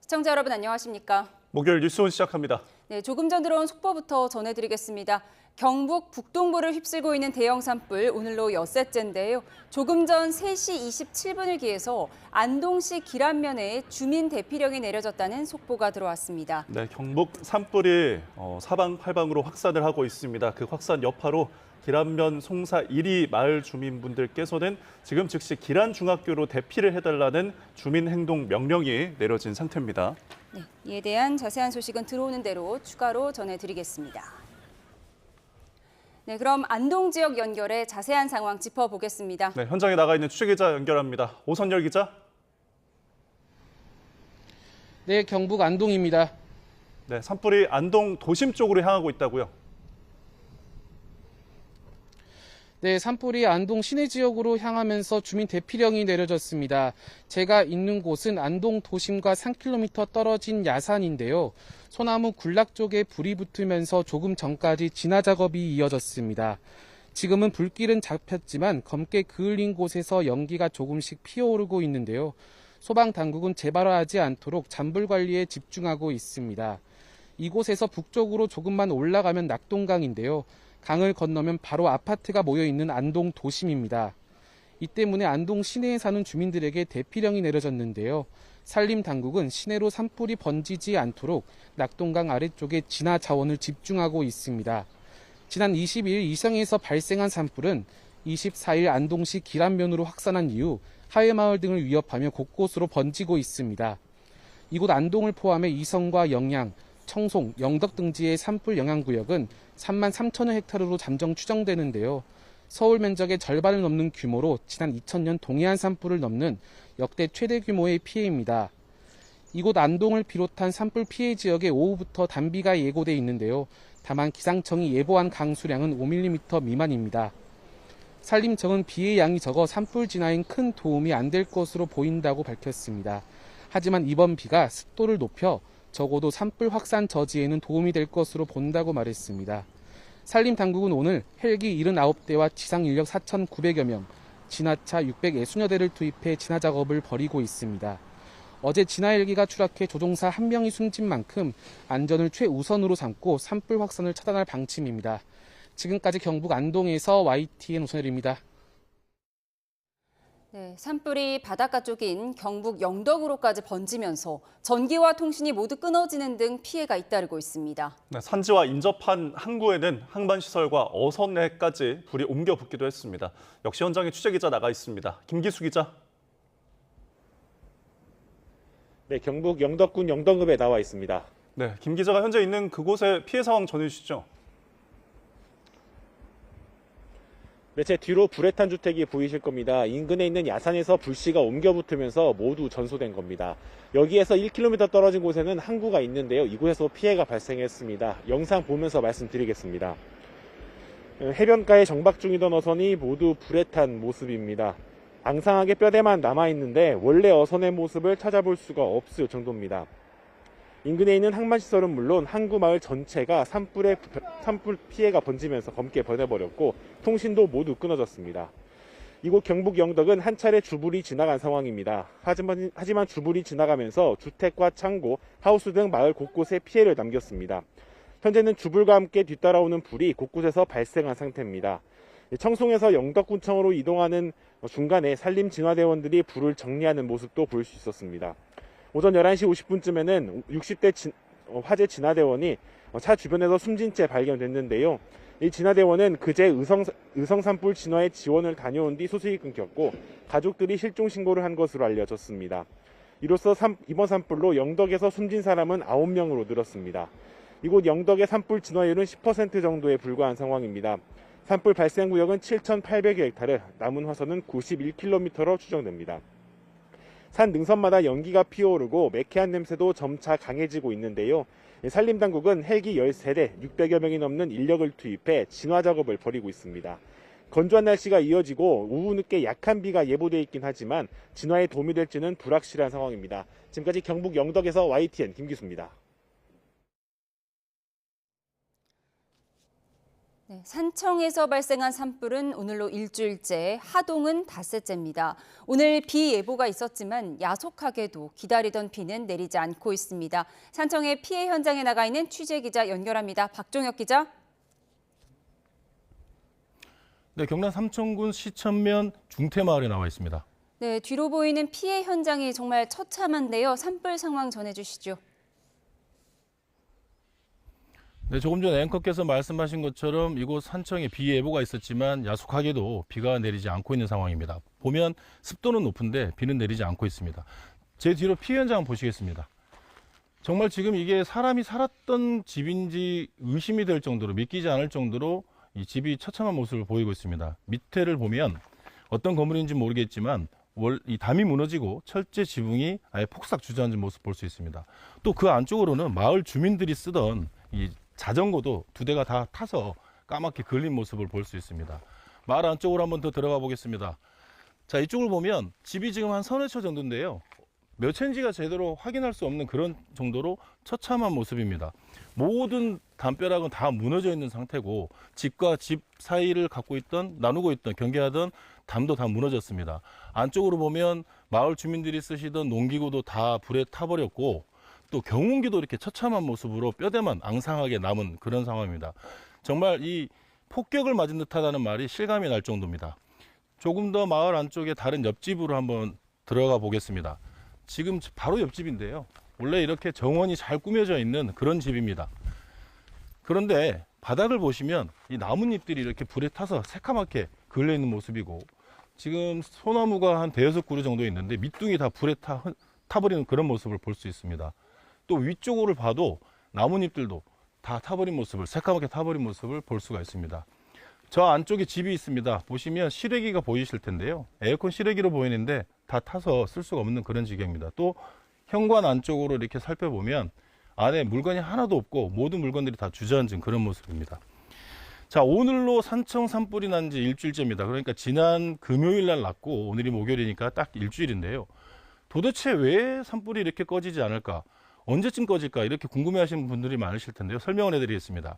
시청자 여러분 안녕하십니까? 목요일 뉴스온 시작합니다. 네, 조금 전 들어온 속보부터 전해드리겠습니다. 경북 북동부를 휩쓸고 있는 대형 산불 오늘로 엿새째인데요. 조금 전 3시 27분을 기해서 안동시 기란면에 주민 대피령이 내려졌다는 속보가 들어왔습니다. 네, 경북 산불이 사방팔방으로 확산을 하고 있습니다. 그 확산 여파로 기란면 송사 1리 마을 주민분들께서는 지금 즉시 기란중학교로 대피를 해달라는 주민행동 명령이 내려진 상태입니다. 네, 이에 대한 자세한 소식은 들어오는 대로 추가로 전해드리겠습니다. 네, 그럼 안동 지역 연결해 자세한 상황 짚어보겠습니다. 네, 현장에 나가 있는 취재기자 연결합니다. 오선열 기자. 네, 경북 안동입니다. 네, 산불이 안동 도심 쪽으로 향하고 있다고요? 네, 산불이 안동 시내 지역으로 향하면서 주민 대피령이 내려졌습니다. 제가 있는 곳은 안동 도심과 3km 떨어진 야산인데요. 소나무 군락 쪽에 불이 붙으면서 조금 전까지 진화 작업이 이어졌습니다. 지금은 불길은 잡혔지만 검게 그을린 곳에서 연기가 조금씩 피어오르고 있는데요. 소방당국은 재발하지 않도록 잔불 관리에 집중하고 있습니다. 이곳에서 북쪽으로 조금만 올라가면 낙동강인데요. 강을 건너면 바로 아파트가 모여있는 안동 도심입니다. 이 때문에 안동 시내에 사는 주민들에게 대피령이 내려졌는데요. 산림당국은 시내로 산불이 번지지 않도록 낙동강 아래쪽에 진화 자원을 집중하고 있습니다. 지난 22일 이성에서 발생한 산불은 24일 안동시 기란면으로 확산한 이후 하회마을 등을 위협하며 곳곳으로 번지고 있습니다. 이곳 안동을 포함해 이성과 영양, 청송, 영덕 등지의 산불 영향구역은 3만 3천여 헥타르로 잠정 추정되는데요. 서울 면적의 절반을 넘는 규모로 지난 2000년 동해안 산불을 넘는 역대 최대 규모의 피해입니다. 이곳 안동을 비롯한 산불 피해 지역에 오후부터 단비가 예고돼 있는데요. 다만 기상청이 예보한 강수량은 5mm 미만입니다. 산림청은 비의 양이 적어 산불 진화엔 큰 도움이 안 될 것으로 보인다고 밝혔습니다. 하지만 이번 비가 습도를 높여 적어도 산불 확산 저지에는 도움이 될 것으로 본다고 말했습니다. 산림당국은 오늘 헬기 79대와 지상인력 4,900여 명, 진화차 660여 대를 투입해 진화 작업을 벌이고 있습니다. 어제 진화 헬기가 추락해 조종사 1명이 숨진 만큼 안전을 최우선으로 삼고 산불 확산을 차단할 방침입니다. 지금까지 경북 안동에서 YTN 오선열입니다. 네, 산불이 바닷가 쪽인 경북 영덕으로까지 번지면서 전기와 통신이 모두 끊어지는 등 피해가 잇따르고 있습니다. 네, 산지와 인접한 항구에는 항만시설과 어선내까지 불이 옮겨 붙기도 했습니다. 역시 현장에 취재기자 나가 있습니다. 김기수 기자. 네, 경북 영덕군 영덕읍에 나와 있습니다. 네, 김 기자가 현재 있는 그곳의 피해 상황 전해주시죠. 네, 제 뒤로 불에 탄 주택이 보이실 겁니다. 인근에 있는 야산에서 불씨가 옮겨 붙으면서 모두 전소된 겁니다. 여기에서 1km 떨어진 곳에는 항구가 있는데요. 이곳에서 피해가 발생했습니다. 영상 보면서 말씀드리겠습니다. 해변가에 정박 중이던 어선이 모두 불에 탄 모습입니다. 앙상하게 뼈대만 남아있는데 원래 어선의 모습을 찾아볼 수가 없을 정도입니다. 인근에 있는 항만시설은 물론 항구 마을 전체가 산불 피해가 번지면서 검게 변해버렸고 통신도 모두 끊어졌습니다. 이곳 경북 영덕은 한 차례 주불이 지나간 상황입니다. 하지만 주불이 지나가면서 주택과 창고, 하우스 등 마을 곳곳에 피해를 남겼습니다. 현재는 주불과 함께 뒤따라오는 불이 곳곳에서 발생한 상태입니다. 청송에서 영덕군청으로 이동하는 중간에 산림진화대원들이 불을 정리하는 모습도 볼 수 있었습니다. 오전 11시 50분쯤에는 60대 화재 진화대원이 차 주변에서 숨진 채 발견됐는데요. 이 진화대원은 그제 의성 산불 진화에 지원을 다녀온 뒤 소식이 끊겼고 가족들이 실종 신고를 한 것으로 알려졌습니다. 이로써 이번 산불로 영덕에서 숨진 사람은 9명으로 늘었습니다. 이곳 영덕의 산불 진화율은 10% 정도에 불과한 상황입니다. 산불 발생 구역은 7,800여 헥타르, 남은 화선은 91km로 추정됩니다. 산 능선마다 연기가 피어오르고 매캐한 냄새도 점차 강해지고 있는데요. 산림당국은 헬기 13대, 600여 명이 넘는 인력을 투입해 진화 작업을 벌이고 있습니다. 건조한 날씨가 이어지고 오후 늦게 약한 비가 예보돼 있긴 하지만 진화에 도움이 될지는 불확실한 상황입니다. 지금까지 경북 영덕에서 YTN 김기수입니다. 네, 산청에서 발생한 산불은 오늘로 일주일째, 하동은 닷새째입니다. 오늘 비 예보가 있었지만 야속하게도 기다리던 비는 내리지 않고 있습니다. 산청의 피해 현장에 나가 있는 취재기자 연결합니다. 박종혁 기자. 네, 경남 삼천군 시천면 중태마을에 나와 있습니다. 네, 뒤로 보이는 피해 현장이 정말 처참한데요. 산불 상황 전해주시죠. 네, 조금 전 앵커께서 말씀하신 것처럼 이곳 산청에 비 예보가 있었지만 야속하게도 비가 내리지 않고 있는 상황입니다. 보면 습도는 높은데 비는 내리지 않고 있습니다. 제 뒤로 피해 현장 보시겠습니다. 정말 지금 이게 사람이 살았던 집인지 의심이 될 정도로, 믿기지 않을 정도로 이 집이 처참한 모습을 보이고 있습니다. 밑에를 보면 어떤 건물인지 모르겠지만 이 담이 무너지고 철제 지붕이 아예 폭삭 주저앉은 모습 볼 수 있습니다. 또 그 안쪽으로는 마을 주민들이 쓰던 이 자전거도 2대가 다 타서 까맣게 걸린 모습을 볼 수 있습니다. 마을 안쪽으로 한번 더 들어가 보겠습니다. 자, 이쪽을 보면 집이 지금 한 서너 채 정도인데요. 몇 채인지가 제대로 확인할 수 없는 그런 정도로 처참한 모습입니다. 모든 담벼락은 다 무너져 있는 상태고 집과 집 사이를 나누고 있던, 경계하던 담도 다 무너졌습니다. 안쪽으로 보면 마을 주민들이 쓰시던 농기구도 다 불에 타버렸고 또 경운기도 이렇게 처참한 모습으로 뼈대만 앙상하게 남은 그런 상황입니다. 정말 이 폭격을 맞은 듯하다는 말이 실감이 날 정도입니다. 조금 더 마을 안쪽에 다른 옆집으로 한번 들어가 보겠습니다. 지금 바로 옆집인데요. 원래 이렇게 정원이 잘 꾸며져 있는 그런 집입니다. 그런데 바닥을 보시면 이 나뭇잎들이 이렇게 불에 타서 새카맣게 걸려 있는 모습이고 지금 소나무가 한 5-6그루 정도 있는데 밑둥이 다 불에 타버리는 그런 모습을 볼 수 있습니다. 또 위쪽으로 봐도 나뭇잎들도 다 타버린 모습을, 새까맣게 타버린 모습을 볼 수가 있습니다. 저 안쪽에 집이 있습니다. 보시면 실외기가 보이실 텐데요. 에어컨 실외기로 보이는데 다 타서 쓸 수가 없는 그런 지경입니다. 또 현관 안쪽으로 이렇게 살펴보면 안에 물건이 하나도 없고 모든 물건들이 다 주저앉은 그런 모습입니다. 자, 오늘로 산청 산불이 난 지 일주일째입니다. 그러니까 지난 금요일 날 났고 오늘이 목요일이니까 딱 일주일인데요. 도대체 왜 산불이 이렇게 꺼지지 않을까? 언제쯤 꺼질까? 이렇게 궁금해하시는 분들이 많으실 텐데요. 설명을 해드리겠습니다.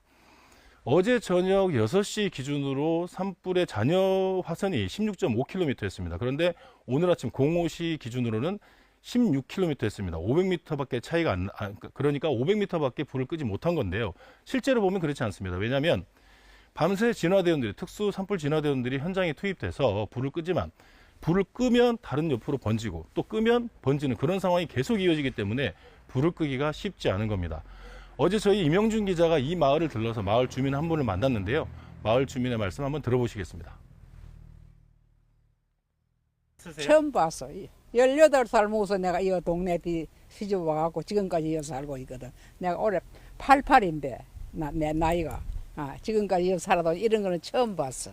어제 저녁 6시 기준으로 산불의 잔여 화선이 16.5km였습니다. 그런데 오늘 아침 05시 기준으로는 16km였습니다. 500m밖에 차이가 그러니까 500m밖에 불을 끄지 못한 건데요. 실제로 보면 그렇지 않습니다. 왜냐하면 밤새 진화대원들이, 특수 산불 진화대원들이 현장에 투입돼서 불을 끄지만 불을 끄면 다른 옆으로 번지고 또 끄면 번지는 그런 상황이 계속 이어지기 때문에 불을 끄기가 쉽지 않은 겁니다. 어제 저희 임영준 기자가 이 마을을 들러서 마을 주민 한 분을 만났는데요. 마을 주민의 말씀 한번 들어보시겠습니다. 처음 봤어. 18살 먹어서 내가 이 동네 뒤 시집 와갖고 지금까지 여기 살고 있거든. 내가 올해 88인데 내 나이가 지금까지 여기 살아도 이런 거는 처음 봤어.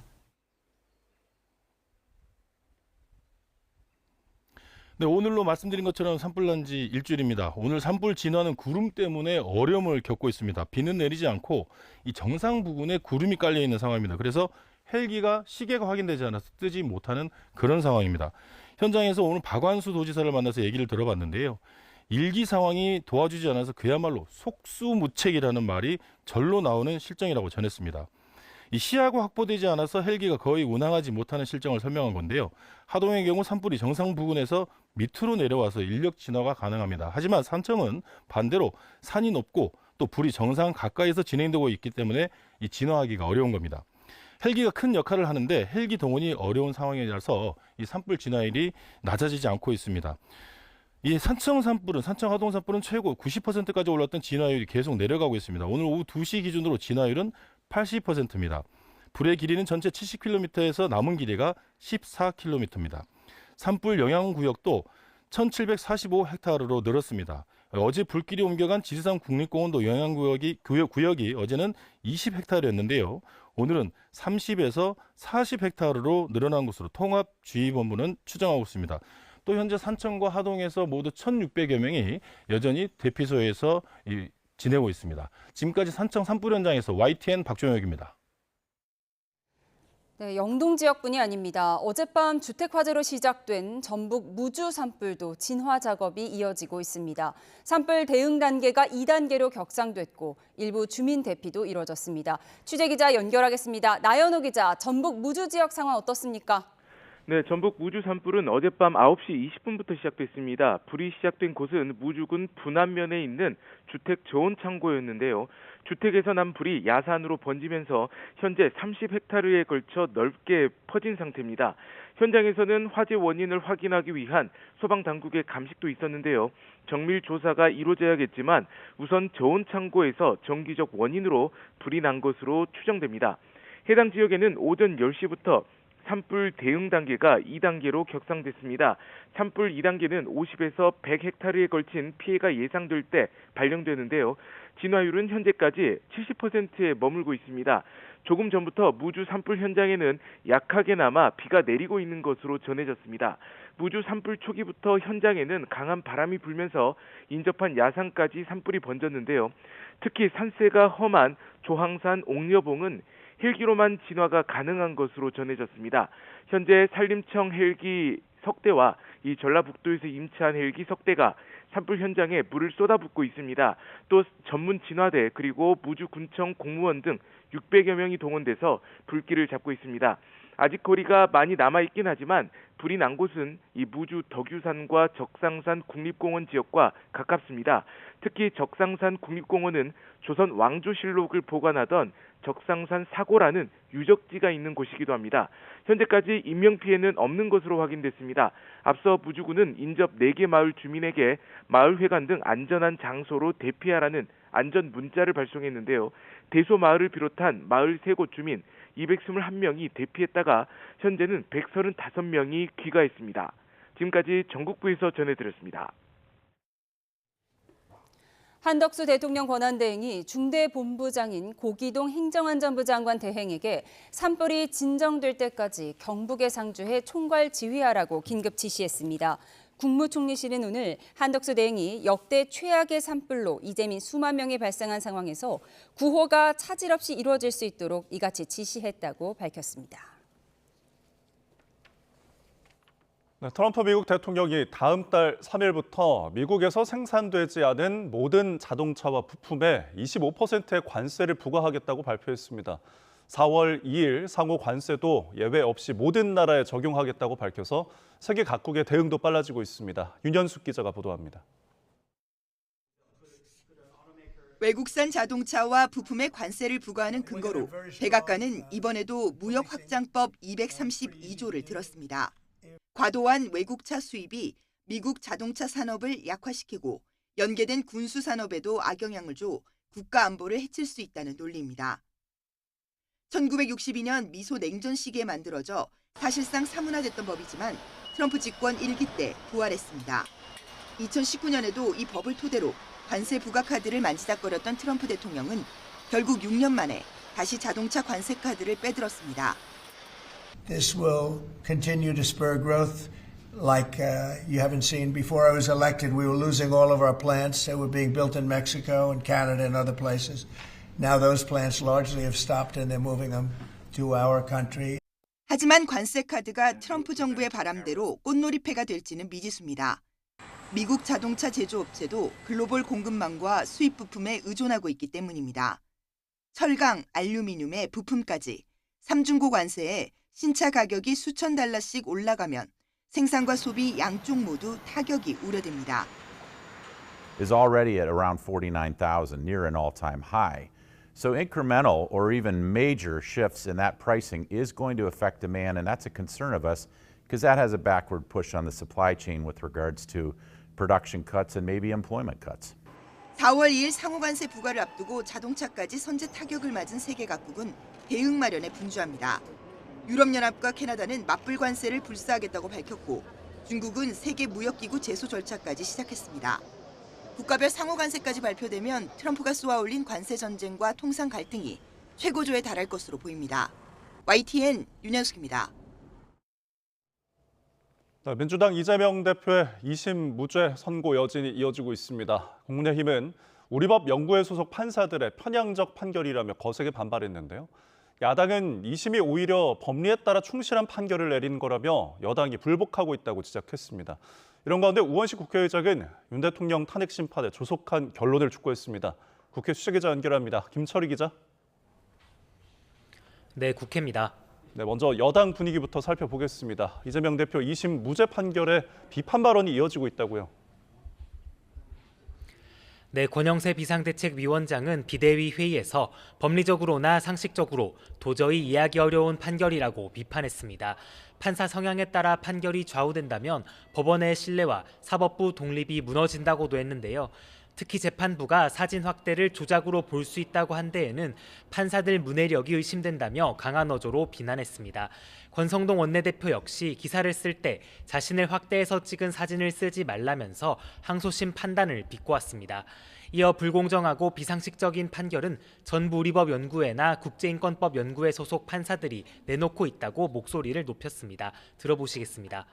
네, 오늘로 말씀드린 것처럼 산불 난 지 일주일입니다. 오늘 산불 진화는 구름 때문에 어려움을 겪고 있습니다. 비는 내리지 않고 이 정상 부근에 구름이 깔려 있는 상황입니다. 그래서 헬기가 시계가 확인되지 않아서 뜨지 못하는 그런 상황입니다. 현장에서 오늘 박완수 도지사를 만나서 얘기를 들어봤는데요. 일기 상황이 도와주지 않아서 그야말로 속수무책이라는 말이 절로 나오는 실정이라고 전했습니다. 이 시야가 확보되지 않아서 헬기가 거의 운항하지 못하는 실정을 설명한 건데요. 하동의 경우 산불이 정상 부근에서 밑으로 내려와서 인력 진화가 가능합니다. 하지만 산청은 반대로 산이 높고 또 불이 정상 가까이서 진행되고 있기 때문에 이 진화하기가 어려운 겁니다. 헬기가 큰 역할을 하는데 헬기 동원이 어려운 상황이라서 이 산불 진화율이 낮아지지 않고 있습니다. 이 산청 하동 산불은 최고 90%까지 올랐던 진화율이 계속 내려가고 있습니다. 오늘 오후 2시 기준으로 진화율은 80%입니다. 불의 길이는 전체 70km에서 남은 길이가 14km입니다. 산불 영향구역도 1745헥타르로 늘었습니다. 어제 불길이 옮겨간 지리산 국립공원도 영향구역이 어제는 20헥타르였는데요. 오늘은 30에서 40헥타르로 늘어난 것으로 통합주의본부는 추정하고 있습니다. 또 현재 산청과 하동에서 모두 1,600여 명이 여전히 대피소에서 지내고 있습니다. 지금까지 산청 산불 현장에서 YTN 박종혁입니다. 네, 영동 지역뿐이 아닙니다. 어젯밤 주택 화재로 시작된 전북 무주 산불도 진화 작업이 이어지고 있습니다. 산불 대응 단계가 2단계로 격상됐고 일부 주민 대피도 이뤄졌습니다. 취재 기자 연결하겠습니다. 나연호 기자, 전북 무주 지역 상황 어떻습니까? 네, 전북 무주 산불은 어젯밤 9시 20분부터 시작됐습니다. 불이 시작된 곳은 무주군 분안면에 있는 주택 저온 창고였는데요. 주택에서 난 불이 야산으로 번지면서 현재 30헥타르에 걸쳐 넓게 퍼진 상태입니다. 현장에서는 화재 원인을 확인하기 위한 소방당국의 감식도 있었는데요. 정밀 조사가 이루어져야겠지만 우선 저온 창고에서 정기적 원인으로 불이 난 것으로 추정됩니다. 해당 지역에는 오전 10시부터 산불 대응 단계가 2단계로 격상됐습니다. 산불 2단계는 50에서 100헥타르에 걸친 피해가 예상될 때 발령되는데요. 진화율은 현재까지 70%에 머물고 있습니다. 조금 전부터 무주 산불 현장에는 약하게나마 비가 내리고 있는 것으로 전해졌습니다. 무주 산불 초기부터 현장에는 강한 바람이 불면서 인접한 야산까지 산불이 번졌는데요. 특히 산세가 험한 조항산 옥녀봉은 헬기로만 진화가 가능한 것으로 전해졌습니다. 현재 산림청 헬기 석대와 이 전라북도에서 임차한 헬기 석대가 산불 현장에 물을 쏟아붓고 있습니다. 또 전문 진화대 그리고 무주군청 공무원 등 600여 명이 동원돼서 불길을 잡고 있습니다. 아직 거리가 많이 남아있긴 하지만 불이 난 곳은 이 무주 덕유산과 적상산 국립공원 지역과 가깝습니다. 특히 적상산 국립공원은 조선 왕조실록을 보관하던 적상산 사고라는 유적지가 있는 곳이기도 합니다. 현재까지 인명피해는 없는 것으로 확인됐습니다. 앞서 무주군은 인접 4개 마을 주민에게 마을회관 등 안전한 장소로 대피하라는 안전 문자를 발송했는데요. 대소마을을 비롯한 마을 3곳 주민 221명이 대피했다가 현재는 135명이 귀가했습니다. 지금까지 전국부에서 전해드렸습니다. 한덕수 대통령 권한대행이 중대본부장인 고기동 행정안전부 장관 대행에게 산불이 진정될 때까지 경북에 상주해 총괄 지휘하라고 긴급 지시했습니다. 국무총리실은 오늘 한덕수 대행이 역대 최악의 산불로 이재민 수만 명이 발생한 상황에서 구호가 차질 없이 이루어질 수 있도록 이같이 지시했다고 밝혔습니다. 네, 트럼프 미국 대통령이 다음 달 3일부터 미국에서 생산되지 않은 모든 자동차와 부품에 25%의 관세를 부과하겠다고 발표했습니다. 4월 2일 상호 관세도 예외 없이 모든 나라에 적용하겠다고 밝혀서 세계 각국의 대응도 빨라지고 있습니다. 윤현숙 기자가 보도합니다. 외국산 자동차와 부품에 관세를 부과하는 근거로 백악관은 이번에도 무역확장법 232조를 들었습니다. 과도한 외국차 수입이 미국 자동차 산업을 약화시키고 연계된 군수 산업에도 악영향을 줘 국가 안보를 해칠 수 있다는 논리입니다. 1962년 미소 냉전 시기에 만들어져 사실상 사문화됐던 법이지만 트럼프 집권 1기 때 부활했습니다. 2019년에도 이 법을 토대로 관세 부과 카드를 만지작거렸던 트럼프 대통령은 결국 6년 만에 다시 자동차 관세 카드를 빼들었습니다. This will continue to spur growth like you haven't seen. Before I was elected, we were losing all of our plants that were being built in Mexico and Canada and other places. Now those plants largely have stopped and they're moving them to our country. 하지만 관세 카드가 트럼프 정부의 바람대로 꽃놀이패가 될지는 미지수입니다. 미국 자동차 제조업체도 글로벌 공급망과 수입 부품에 의존하고 있기 때문입니다. 철강, 알루미늄의 부품까지 3중고 관세에 신차 가격이 수천 달러씩 올라가면 생산과 소비 양쪽 모두 타격이 우려됩니다. Is already at around 49,000, near an all-time high. So incremental or even major shifts in that pricing is going to affect demand, and that's a concern of us because that has a backward push on the supply chain with regards to production cuts and maybe employment cuts. 4월 2일 상호관세 부과를 앞두고 자동차까지 선제 타격을 맞은 세계 각국은 대응 마련에 분주합니다. 유럽연합과 캐나다는 맞불 관세를 불사하겠다고 밝혔고 중국은 세계무역기구 제소 절차까지 시작했습니다. 국가별 상호관세까지 발표되면 트럼프가 쏘아올린 관세 전쟁과 통상 갈등이 최고조에 달할 것으로 보입니다. YTN 윤현숙입니다. 민주당 이재명 대표의 2심 무죄 선고 여진이 이어지고 있습니다. 국민의힘은 우리법 연구회 소속 판사들의 편향적 판결이라며 거세게 반발했는데요. 야당은 2심이 오히려 법리에 따라 충실한 판결을 내린 거라며 여당이 불복하고 있다고 지적했습니다. 이런 가운데 우원식 국회의장은 윤 대통령 탄핵 심판에 조속한 결론을 촉구했습니다. 국회 취재기자 연결합니다. 김철희 기자. 네, 국회입니다. 네, 먼저 여당 분위기부터 살펴보겠습니다. 이재명 대표 2심 무죄 판결에 비판 발언이 이어지고 있다고요. 네, 권영세 비상대책위원장은 비대위 회의에서 법리적으로나 상식적으로 도저히 이해하기 어려운 판결이라고 비판했습니다. 판사 성향에 따라 판결이 좌우된다면 법원의 신뢰와 사법부 독립이 무너진다고도 했는데요. 특히 재판부가 사진 확대를 조작으로 볼 수 있다고 한 데에는 판사들 문해력이 의심된다며 강한 어조로 비난했습니다. 권성동 원내대표 역시 기사를 쓸 때 자신을 확대해서 찍은 사진을 쓰지 말라면서 항소심 판단을 비꼬았습니다. 이어 불공정하고 비상식적인 판결은 전부우리법연구회나 국제인권법연구회 소속 판사들이 내놓고 있다고 목소리를 높였습니다. 들어보시겠습니다.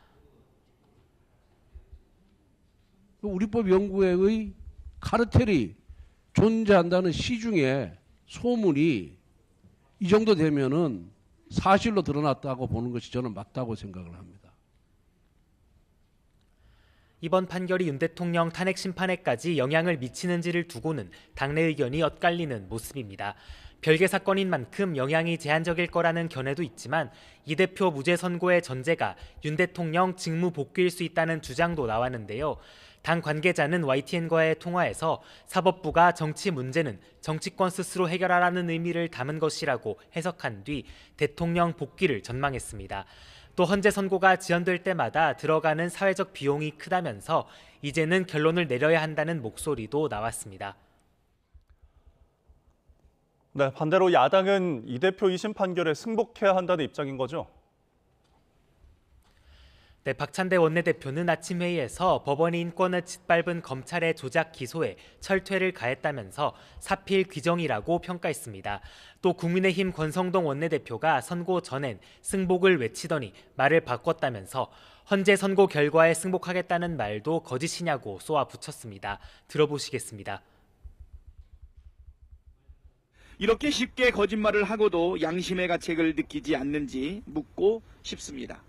우리법연구회의 카르텔이 존재한다는 시중에 소문이 이 정도 되면은 사실로 드러났다고 보는 것이 저는 맞다고 생각을 합니다. 이번 판결이 윤 대통령 탄핵 심판에까지 영향을 미치는지를 두고는 당내 의견이 엇갈리는 모습입니다. 별개 사건인 만큼 영향이 제한적일 거라는 견해도 있지만 이 대표 무죄 선고의 전제가 윤 대통령 직무 복귀일 수 있다는 주장도 나왔는데요. 당 관계자는 YTN과의 통화에서 사법부가 정치 문제는 정치권 스스로 해결하라는 의미를 담은 것이라고 해석한 뒤 대통령 복귀를 전망했습니다. 또 헌재 선고가 지연될 때마다 들어가는 사회적 비용이 크다면서 이제는 결론을 내려야 한다는 목소리도 나왔습니다. 네, 반대로 야당은 이 대표 2심 판결에 승복해야 한다는 입장인 거죠? 네, 박찬대 원내대표는 아침 회의에서 법원이 인권을 짓밟은 검찰의 조작 기소에 철퇴를 가했다면서 사필 규정이라고 평가했습니다. 또 국민의힘 권성동 원내대표가 선고 전엔 승복을 외치더니 말을 바꿨다면서 헌재 선고 결과에 승복하겠다는 말도 거짓이냐고 쏘아붙였습니다. 들어보시겠습니다. 이렇게 쉽게 거짓말을 하고도 양심의 가책을 느끼지 않는지 묻고 싶습니다.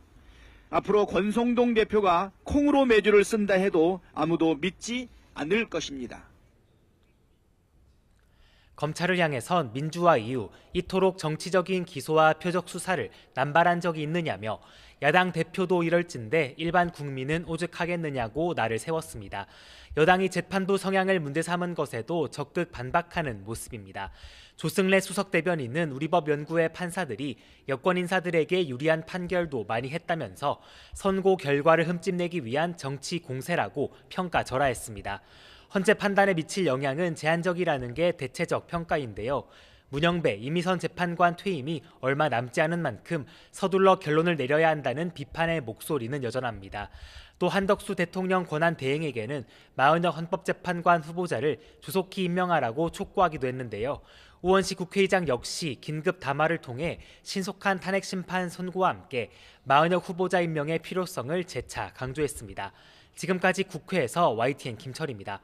앞으로 권성동 대표가 콩으로 매주를 쓴다 해도 아무도 믿지 않을 것입니다. 검찰을 향해선 민주화 이후 이토록 정치적인 기소와 표적 수사를 남발한 적이 있느냐며 야당 대표도 이럴진데 일반 국민은 오죽하겠느냐고 날을 세웠습니다. 여당이 재판부 성향을 문제 삼은 것에도 적극 반박하는 모습입니다. 조승래 수석대변인은 우리법연구회 판사들이 여권 인사들에게 유리한 판결도 많이 했다면서 선고 결과를 흠집내기 위한 정치 공세라고 평가절하했습니다. 헌재 판단에 미칠 영향은 제한적이라는 게 대체적 평가인데요. 문영배, 이미선 재판관 퇴임이 얼마 남지 않은 만큼 서둘러 결론을 내려야 한다는 비판의 목소리는 여전합니다. 또 한덕수 대통령 권한 대행에게는 마은혁 헌법재판관 후보자를 조속히 임명하라고 촉구하기도 했는데요. 우원식 국회의장 역시 긴급 담화를 통해 신속한 탄핵 심판 선고와 함께 마은혁 후보자 임명의 필요성을 재차 강조했습니다. 지금까지 국회에서 YTN 김철입니다.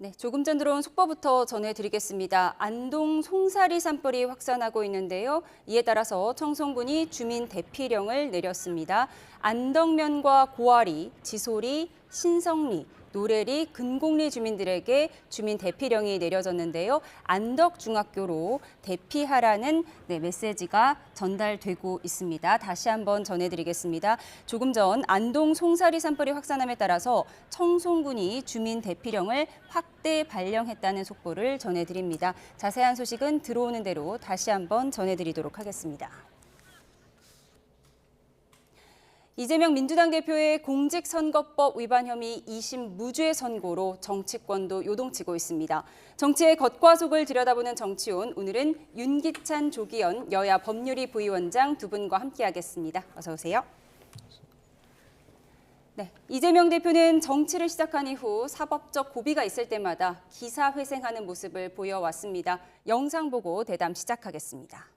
네, 조금 전 들어온 속보부터 전해드리겠습니다. 안동 송사리 산불이 확산하고 있는데요. 이에 따라서 청송군이 주민 대피령을 내렸습니다. 안덕면과 고아리, 지소리, 신성리, 노래리, 근곡리 주민들에게 주민 대피령이 내려졌는데요. 안덕중학교로 대피하라는 메시지가 전달되고 있습니다. 다시 한번 전해드리겠습니다. 조금 전 안동 송사리 산불이 확산함에 따라서 청송군이 주민 대피령을 확대 발령했다는 속보를 전해드립니다. 자세한 소식은 들어오는 대로 다시 한번 전해드리도록 하겠습니다. 이재명 민주당 대표의 공직선거법 위반 혐의 2심 무죄 선고로 정치권도 요동치고 있습니다. 정치의 겉과 속을 들여다보는 정치온, 오늘은 윤기찬, 조기현 여야 법률위 부위원장 두 분과 함께하겠습니다. 어서 오세요. 네, 이재명 대표는 정치를 시작한 이후 사법적 고비가 있을 때마다 기사회생하는 모습을 보여왔습니다. 영상 보고 대담 시작하겠습니다.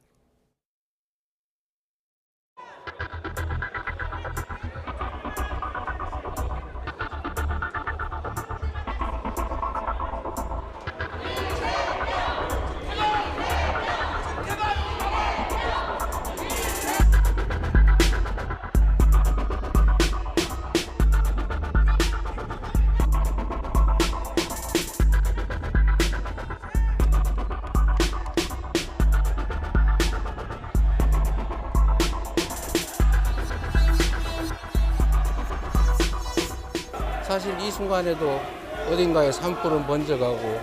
사실 이 순간에도 어딘가에 산불은 번져가고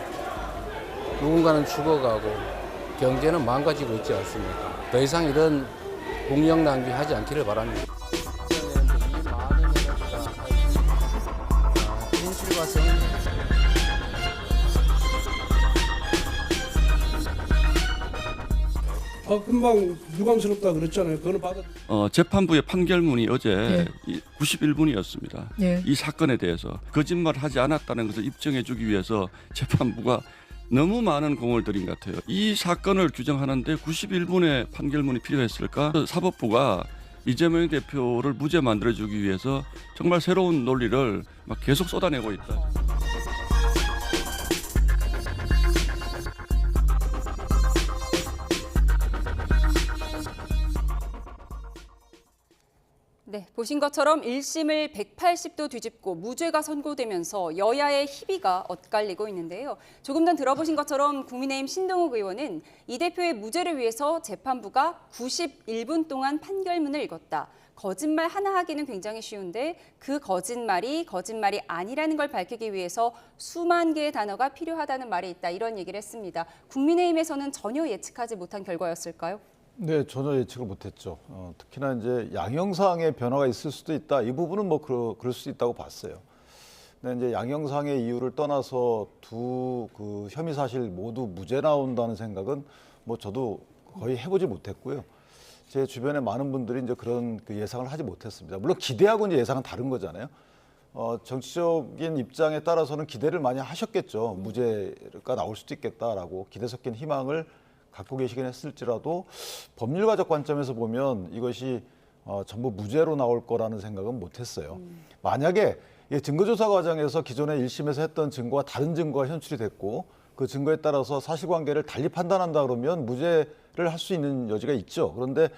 누군가는 죽어가고 경제는 망가지고 있지 않습니까? 더 이상 이런 국력 낭비하지 않기를 바랍니다. 이 많은 에너지가 진실과 정의 금방 유감스럽다 그랬잖아요. 그거는 받아. 재판부의 판결문이 어제 91분이었습니다. 이 사건에 대해서 거짓말하지 않았다는 것을 입증해주기 위해서 재판부가 너무 많은 공을 들인 것 같아요. 이 사건을 규정하는데 91분의 판결문이 필요했을까? 사법부가 이재명 대표를 무죄 만들어주기 위해서 정말 새로운 논리를 막 계속 쏟아내고 있다. 네, 보신 것처럼 1심을 180도 뒤집고 무죄가 선고되면서 여야의 희비가 엇갈리고 있는데요. 조금 전 들어보신 것처럼 국민의힘 신동욱 의원은 이 대표의 무죄를 위해서 재판부가 91분 동안 판결문을 읽었다. 거짓말 하나 하기는 굉장히 쉬운데 그 거짓말이 아니라는 걸 밝히기 위해서 수만 개의 단어가 필요하다는 말이 있다. 이런 얘기를 했습니다. 국민의힘에서는 전혀 예측하지 못한 결과였을까요? 네, 전혀 예측을 못했죠. 특히나 이제 양형상의 변화가 있을 수도 있다. 이 부분은 뭐 그럴 수 있다고 봤어요. 근데 이제 양형상의 이유를 떠나서 두 그 혐의 사실 모두 무죄 나온다는 생각은 뭐 저도 거의 해보지 못했고요. 제 주변에 많은 분들이 이제 그런 그 예상을 하지 못했습니다. 물론 기대하고 이제 예상은 다른 거잖아요. 정치적인 입장에 따라서는 기대를 많이 하셨겠죠. 무죄가 나올 수도 있겠다라고 기대 섞인 희망을 갖고 계시긴 했을지라도 법률가적 관점에서 보면 이것이 전부 무죄로 나올 거라는 생각은 못했어요. 만약에 증거조사 과정에서 기존에 1심에서 했던 증거와 다른 증거가 현출이 됐고 그 증거에 따라서 사실관계를 달리 판단한다 그러면 무죄를 할 수 있는 여지가 있죠. 그런데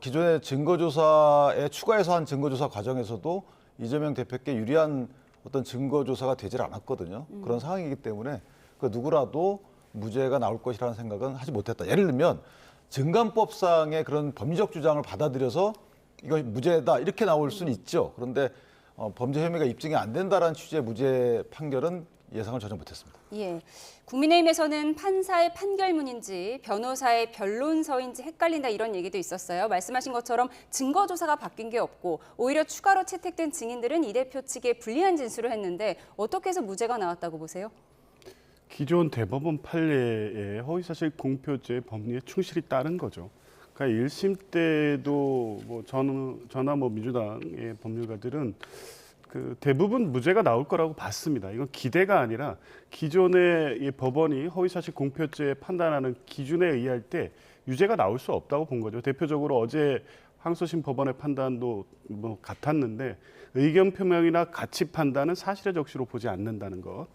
기존의 증거조사에 추가해서 한 증거조사 과정에서도 이재명 대표께 유리한 어떤 증거조사가 되질 않았거든요. 그런 상황이기 때문에 그 누구라도 무죄가 나올 것이라는 생각은 하지 못했다. 예를 들면 증감법상의 그런 법리적 주장을 받아들여서 이거 무죄다 이렇게 나올 수는 있죠. 그런데 범죄 혐의가 입증이 안 된다라는 취지의 무죄 판결은 예상을 전혀 못했습니다. 예, 국민의힘에서는 판사의 판결문인지 변호사의 변론서인지 헷갈린다 이런 얘기도 있었어요. 말씀하신 것처럼 증거조사가 바뀐 게 없고 오히려 추가로 채택된 증인들은 이 대표 측에 불리한 진술을 했는데 어떻게 해서 무죄가 나왔다고 보세요? 기존 대법원 판례의 허위사실 공표죄 법리에 충실히 따른 거죠. 그러니까 1심 때도 뭐 저나 뭐 민주당의 법률가들은 그 대부분 무죄가 나올 거라고 봤습니다. 이건 기대가 아니라 기존의 이 법원이 허위사실 공표죄 판단하는 기준에 의할 때 유죄가 나올 수 없다고 본 거죠. 대표적으로 어제 항소심 법원의 판단도 뭐 같았는데 의견 표명이나 가치 판단은 사실의 적시로 보지 않는다는 것.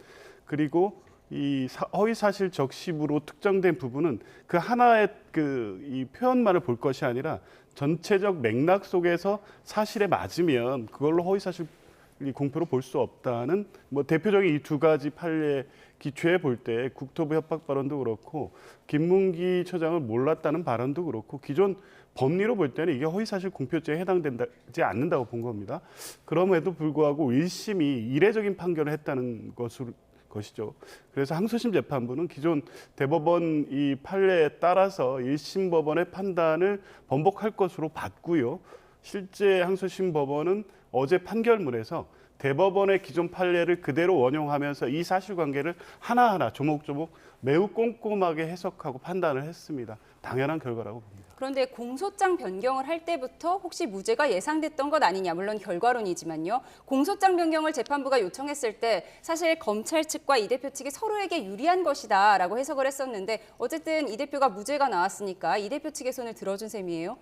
그리고 이 허위사실 적심으로 특정된 부분은 그 하나의 이 표현만을 볼 것이 아니라 전체적 맥락 속에서 사실에 맞으면 그걸로 허위사실 공표로 볼 수 없다는 뭐 대표적인 이 두 가지 판례 기초에 볼 때 국토부 협박 발언도 그렇고 김문기 처장을 몰랐다는 발언도 그렇고 기존 법리로 볼 때는 이게 허위사실 공표죄에 해당되지 않는다고 본 겁니다. 그럼에도 불구하고 1심이 이례적인 판결을 했다는 것이죠. 그래서 항소심 재판부는 기존 대법원 이 판례에 따라서 1심 법원의 판단을 번복할 것으로 봤고요. 실제 항소심 법원은 어제 판결문에서 대법원의 기존 판례를 그대로 원용하면서 이 사실관계를 하나하나 조목조목 매우 꼼꼼하게 해석하고 판단을 했습니다. 당연한 결과라고 봅니다. 그런데 공소장 변경을 할 때부터 혹시 무죄가 예상됐던 것 아니냐, 물론 결과론이지만요. 공소장 변경을 재판부가 요청했을 때 사실 검찰 측과 이 대표 측이 서로에게 유리한 것이다라고 해석을 했었는데 어쨌든 이 대표가 무죄가 나왔으니까 이 대표 측의 손을 들어준 셈이에요.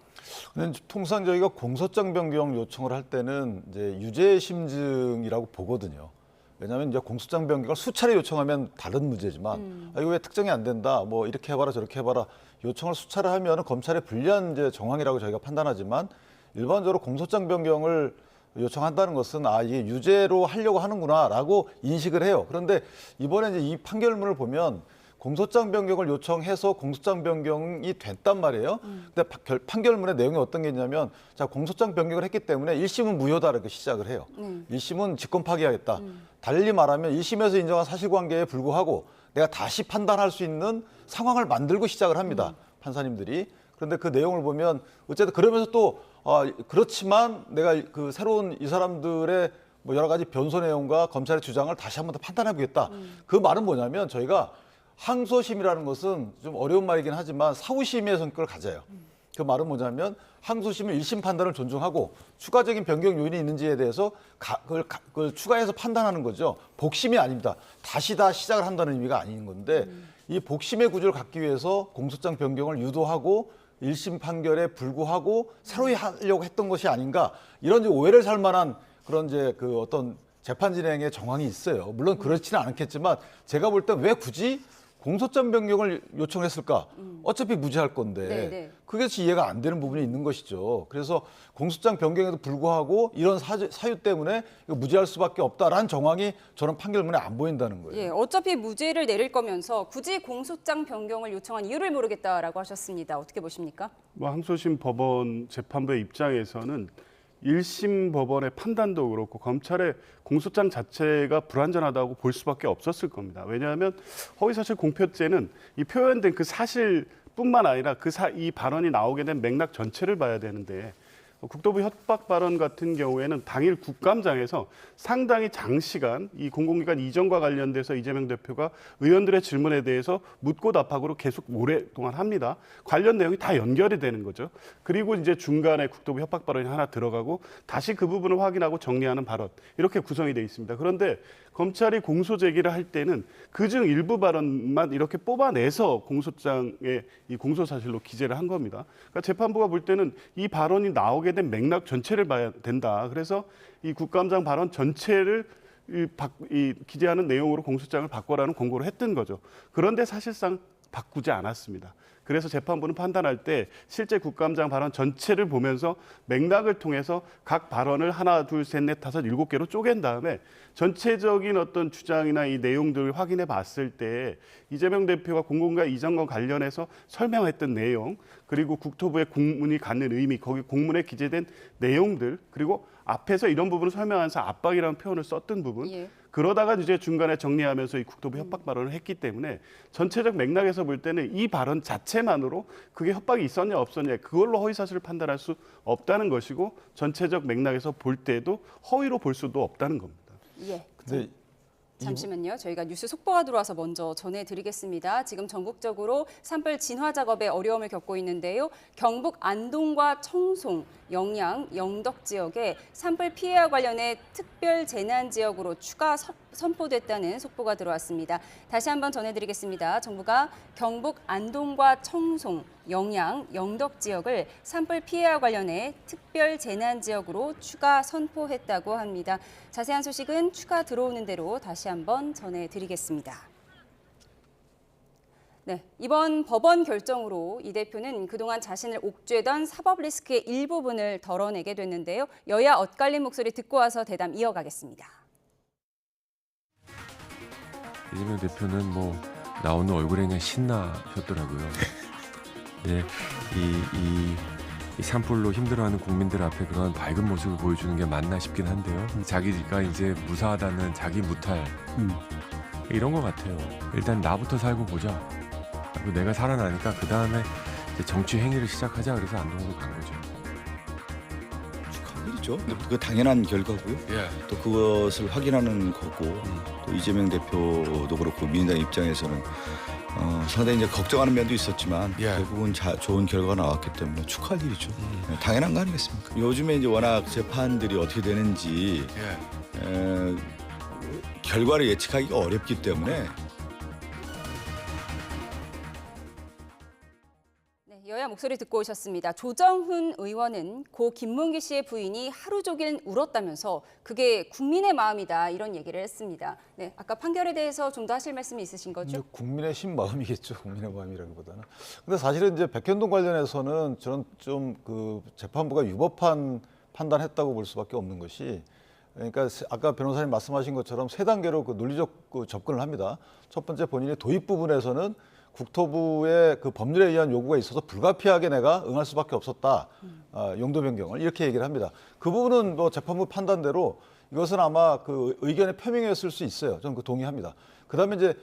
통상 저희가 공소장 변경 요청을 할 때는 이제 유죄 심증이라고 보거든요. 왜냐하면 이제 공소장 변경을 수차례 요청하면 다른 문제지만 이거 왜 특정이 안 된다, 뭐 이렇게 해봐라 저렇게 해봐라 요청을 수차례 하면 검찰의 불리한 이제 정황이라고 저희가 판단하지만 일반적으로 공소장 변경을 요청한다는 것은 이게 유죄로 하려고 하는구나라고 인식을 해요. 그런데 이번에 이제 이 판결문을 보면 공소장 변경을 요청해서 공소장 변경이 됐단 말이에요. 근데 판결문의 내용이 어떤 게 있냐면 자, 공소장 변경을 했기 때문에 1심은 무효다 이렇게 시작을 해요. 1심은 직권 파기하겠다. 달리 말하면 1심에서 인정한 사실관계에 불구하고 내가 다시 판단할 수 있는 상황을 만들고 시작을 합니다. 판사님들이. 그런데 그 내용을 보면 어쨌든 그러면서 또 그렇지만 내가 그 새로운 이 사람들의 뭐 여러 가지 변소 내용과 검찰의 주장을 다시 한 번 더 판단해 보겠다. 그 말은 뭐냐면 저희가 항소심이라는 것은 좀 어려운 말이긴 하지만 사후심의 성격을 가져요. 그 말은 뭐냐면 항소심은 1심 판단을 존중하고 추가적인 변경 요인이 있는지에 대해서 그걸 추가해서 판단하는 거죠. 복심이 아닙니다. 다시 다 시작을 한다는 의미가 아닌 건데 이 복심의 구조를 갖기 위해서 공소장 변경을 유도하고 1심 판결에 불구하고 새로이 하려고 했던 것이 아닌가 이런 오해를 살 만한 그런 이제 그 어떤 재판 진행의 정황이 있어요. 물론 그렇지는 않겠지만 제가 볼 땐 왜 굳이 공소장 변경을 요청했을까? 어차피 무죄할 건데 네네. 그게 이해가 안 되는 부분이 있는 것이죠. 그래서 공소장 변경에도 불구하고 이런 사유 때문에 이거 무죄할 수밖에 없다라는 정황이 저는 판결문에 안 보인다는 거예요. 예, 어차피 무죄를 내릴 거면서 굳이 공소장 변경을 요청한 이유를 모르겠다라고 하셨습니다. 어떻게 보십니까? 뭐 항소심 법원 재판부의 입장에서는 1심 법원의 판단도 그렇고 검찰의 공소장 자체가 불완전하다고 볼 수밖에 없었을 겁니다. 왜냐하면 허위사실 공표죄는 이 표현된 그 사실뿐만 아니라 이 발언이 나오게 된 맥락 전체를 봐야 되는데 국토부 협박 발언 같은 경우에는 당일 국감장에서 상당히 장시간 이 공공기관 이전과 관련돼서 이재명 대표가 의원들의 질문에 대해서 묻고 답하고로 계속 오랫동안 합니다. 관련 내용이 다 연결이 되는 거죠. 그리고 이제 중간에 국토부 협박 발언이 하나 들어가고 다시 그 부분을 확인하고 정리하는 발언 이렇게 구성이 되어 있습니다. 그런데 검찰이 공소 제기를 할 때는 그중 일부 발언만 이렇게 뽑아내서 공소장에 이 공소 사실로 기재를 한 겁니다. 그러니까 재판부가 볼 때는 이 발언이 나오게 된 맥락 전체를 봐야 된다. 그래서 이 국감장 발언 전체를 기재하는 내용으로 공소장을 바꿔라는 공고를 했던 거죠. 그런데 사실상 바꾸지 않았습니다. 그래서 재판부는 판단할 때 실제 국감장 발언 전체를 보면서 맥락을 통해서 각 발언을 하나, 둘, 셋, 넷, 다섯, 7개로 쪼갠 다음에 전체적인 어떤 주장이나 이 내용들을 확인해 봤을 때 이재명 대표가 공공기관 이전과 관련해서 설명했던 내용 그리고 국토부의 공문이 갖는 의미, 거기 공문에 기재된 내용들 그리고 앞에서 이런 부분을 설명하면서 압박이라는 표현을 썼던 부분 예. 그러다가 이제 중간에 정리하면서 이 국토부 협박 발언을 했기 때문에 전체적 맥락에서 볼 때는 이 발언 자체만으로 그게 협박이 있었냐 없었냐 그걸로 허위 사실을 판단할 수 없다는 것이고 전체적 맥락에서 볼 때도 허위로 볼 수도 없다는 겁니다. 예. 근데 잠시만요. 저희가 뉴스 속보가 들어와서 먼저 전해드리겠습니다. 지금 전국적으로 산불 진화 작업에 어려움을 겪고 있는데요. 경북 안동과 청송, 영양, 영덕 지역에 산불 피해와 관련해 특별 재난 지역으로 추가 선포됐다는 속보가 들어왔습니다. 다시 한번 전해드리겠습니다. 정부가 경북 안동과 청송, 영양, 영덕 지역을 산불 피해와 관련해 특별 재난 지역으로 추가 선포했다고 합니다. 자세한 소식은 추가 들어오는 대로 다시 한번 전해드리겠습니다. 네, 이번 법원 결정으로 이 대표는 그동안 자신을 옥죄던 사법 리스크의 일부분을 덜어내게 됐는데요. 여야 엇갈린 목소리 듣고 와서 대담 이어가겠습니다. 이재명 대표는 뭐 나오는 얼굴에 그냥 신나셨더라고요. 네, 이 산불로 힘들어하는 국민들 앞에 그런 밝은 모습을 보여주는 게 맞나 싶긴 한데요. 자기가 이제 무사하다는 자기 무탈 이런 것 같아요. 일단 나부터 살고 보자. 그리고 내가 살아나니까 그 다음에 정치 행위를 시작하자 그래서 안동으로 간 거죠. 축하할 일이죠. 그 당연한 결과고요. 또 그것을 확인하는 거고 또 이재명 대표도 그렇고 민주당 입장에서는 상당히 이제 걱정하는 면도 있었지만 결국은 좋은 결과가 나왔기 때문에 축하할 일이죠. 당연한 거 아니겠습니까? 요즘에 이제 워낙 재판들이 어떻게 되는지 결과를 예측하기가 어렵기 때문에. 여야 목소리 듣고 오셨습니다. 조정훈 의원은 고 김문기 씨의 부인이 하루 종일 울었다면서 그게 국민의 마음이다 이런 얘기를 했습니다. 네, 아까 판결에 대해서 좀 더 하실 말씀이 있으신 거죠? 국민의 신마음이겠죠. 국민의 마음이라기보다는. 근데 사실은 이제 백현동 관련해서는 저는 좀 그 재판부가 유법한 판단했다고 볼 수밖에 없는 것이 그러니까 아까 변호사님 말씀하신 것처럼 세 단계로 그 논리적 접근을 합니다. 첫 번째 본인의 도입 부분에서는 국토부의 그 법률에 의한 요구가 있어서 불가피하게 내가 응할 수밖에 없었다. 용도 변경을 이렇게 얘기를 합니다. 그 부분은 뭐 재판부 판단대로 이것은 아마 그 의견의 표명이었을 수 있어요. 저는 그 동의합니다. 그다음에 이제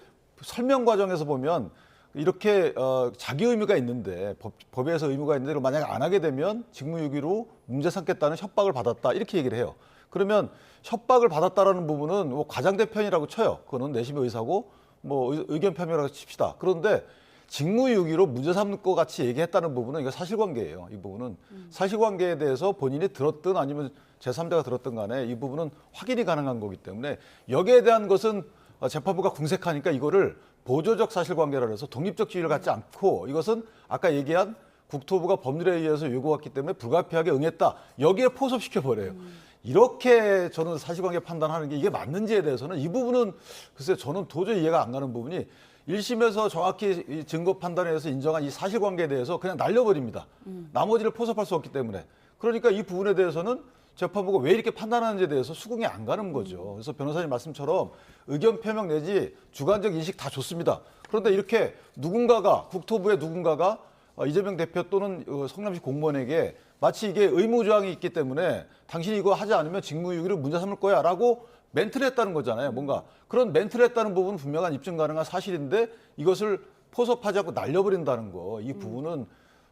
설명 과정에서 보면 이렇게 자기 의무가 있는데 법에서 의무가 있는데 만약에 안 하게 되면 직무유기로 문제 삼겠다는 협박을 받았다 이렇게 얘기를 해요. 그러면 협박을 받았다라는 부분은 뭐 과장대편이라고 쳐요. 그거는 내심의 의사고 뭐 의견 표명이라고 칩시다. 그런데 직무유기로 문제 삼는 것 같이 얘기했다는 부분은 이거 사실관계예요. 이 부분은 사실관계에 대해서 본인이 들었든 아니면 제3자가 들었든 간에 이 부분은 확인이 가능한 거기 때문에 여기에 대한 것은 재판부가 궁색하니까 이거를 보조적 사실관계라 해서 독립적 지위를 갖지 않고 이것은 아까 얘기한 국토부가 법률에 의해서 요구했기 때문에 불가피하게 응했다. 여기에 포섭시켜버려요. 이렇게 저는 사실관계 판단하는 게 이게 맞는지에 대해서는 이 부분은 글쎄 저는 도저히 이해가 안 가는 부분이 1심에서 정확히 이 증거 판단에 의해서 인정한 이 사실관계에 대해서 그냥 날려버립니다. 나머지를 포섭할 수 없기 때문에. 그러니까 이 부분에 대해서는 재판부가 왜 이렇게 판단하는지에 대해서 수긍이 안 가는 거죠. 그래서 변호사님 말씀처럼 의견 표명 내지 주관적 인식 다 좋습니다. 그런데 이렇게 누군가가 국토부의 누군가가 이재명 대표 또는 성남시 공무원에게 마치 이게 의무조항이 있기 때문에 당신이 이거 하지 않으면 직무유기를 문제 삼을 거야 라고 멘트를 했다는 거잖아요. 뭔가 그런 멘트를 했다는 부분은 분명한 입증 가능한 사실인데 이것을 포섭하지 않고 날려버린다는 거. 이 부분은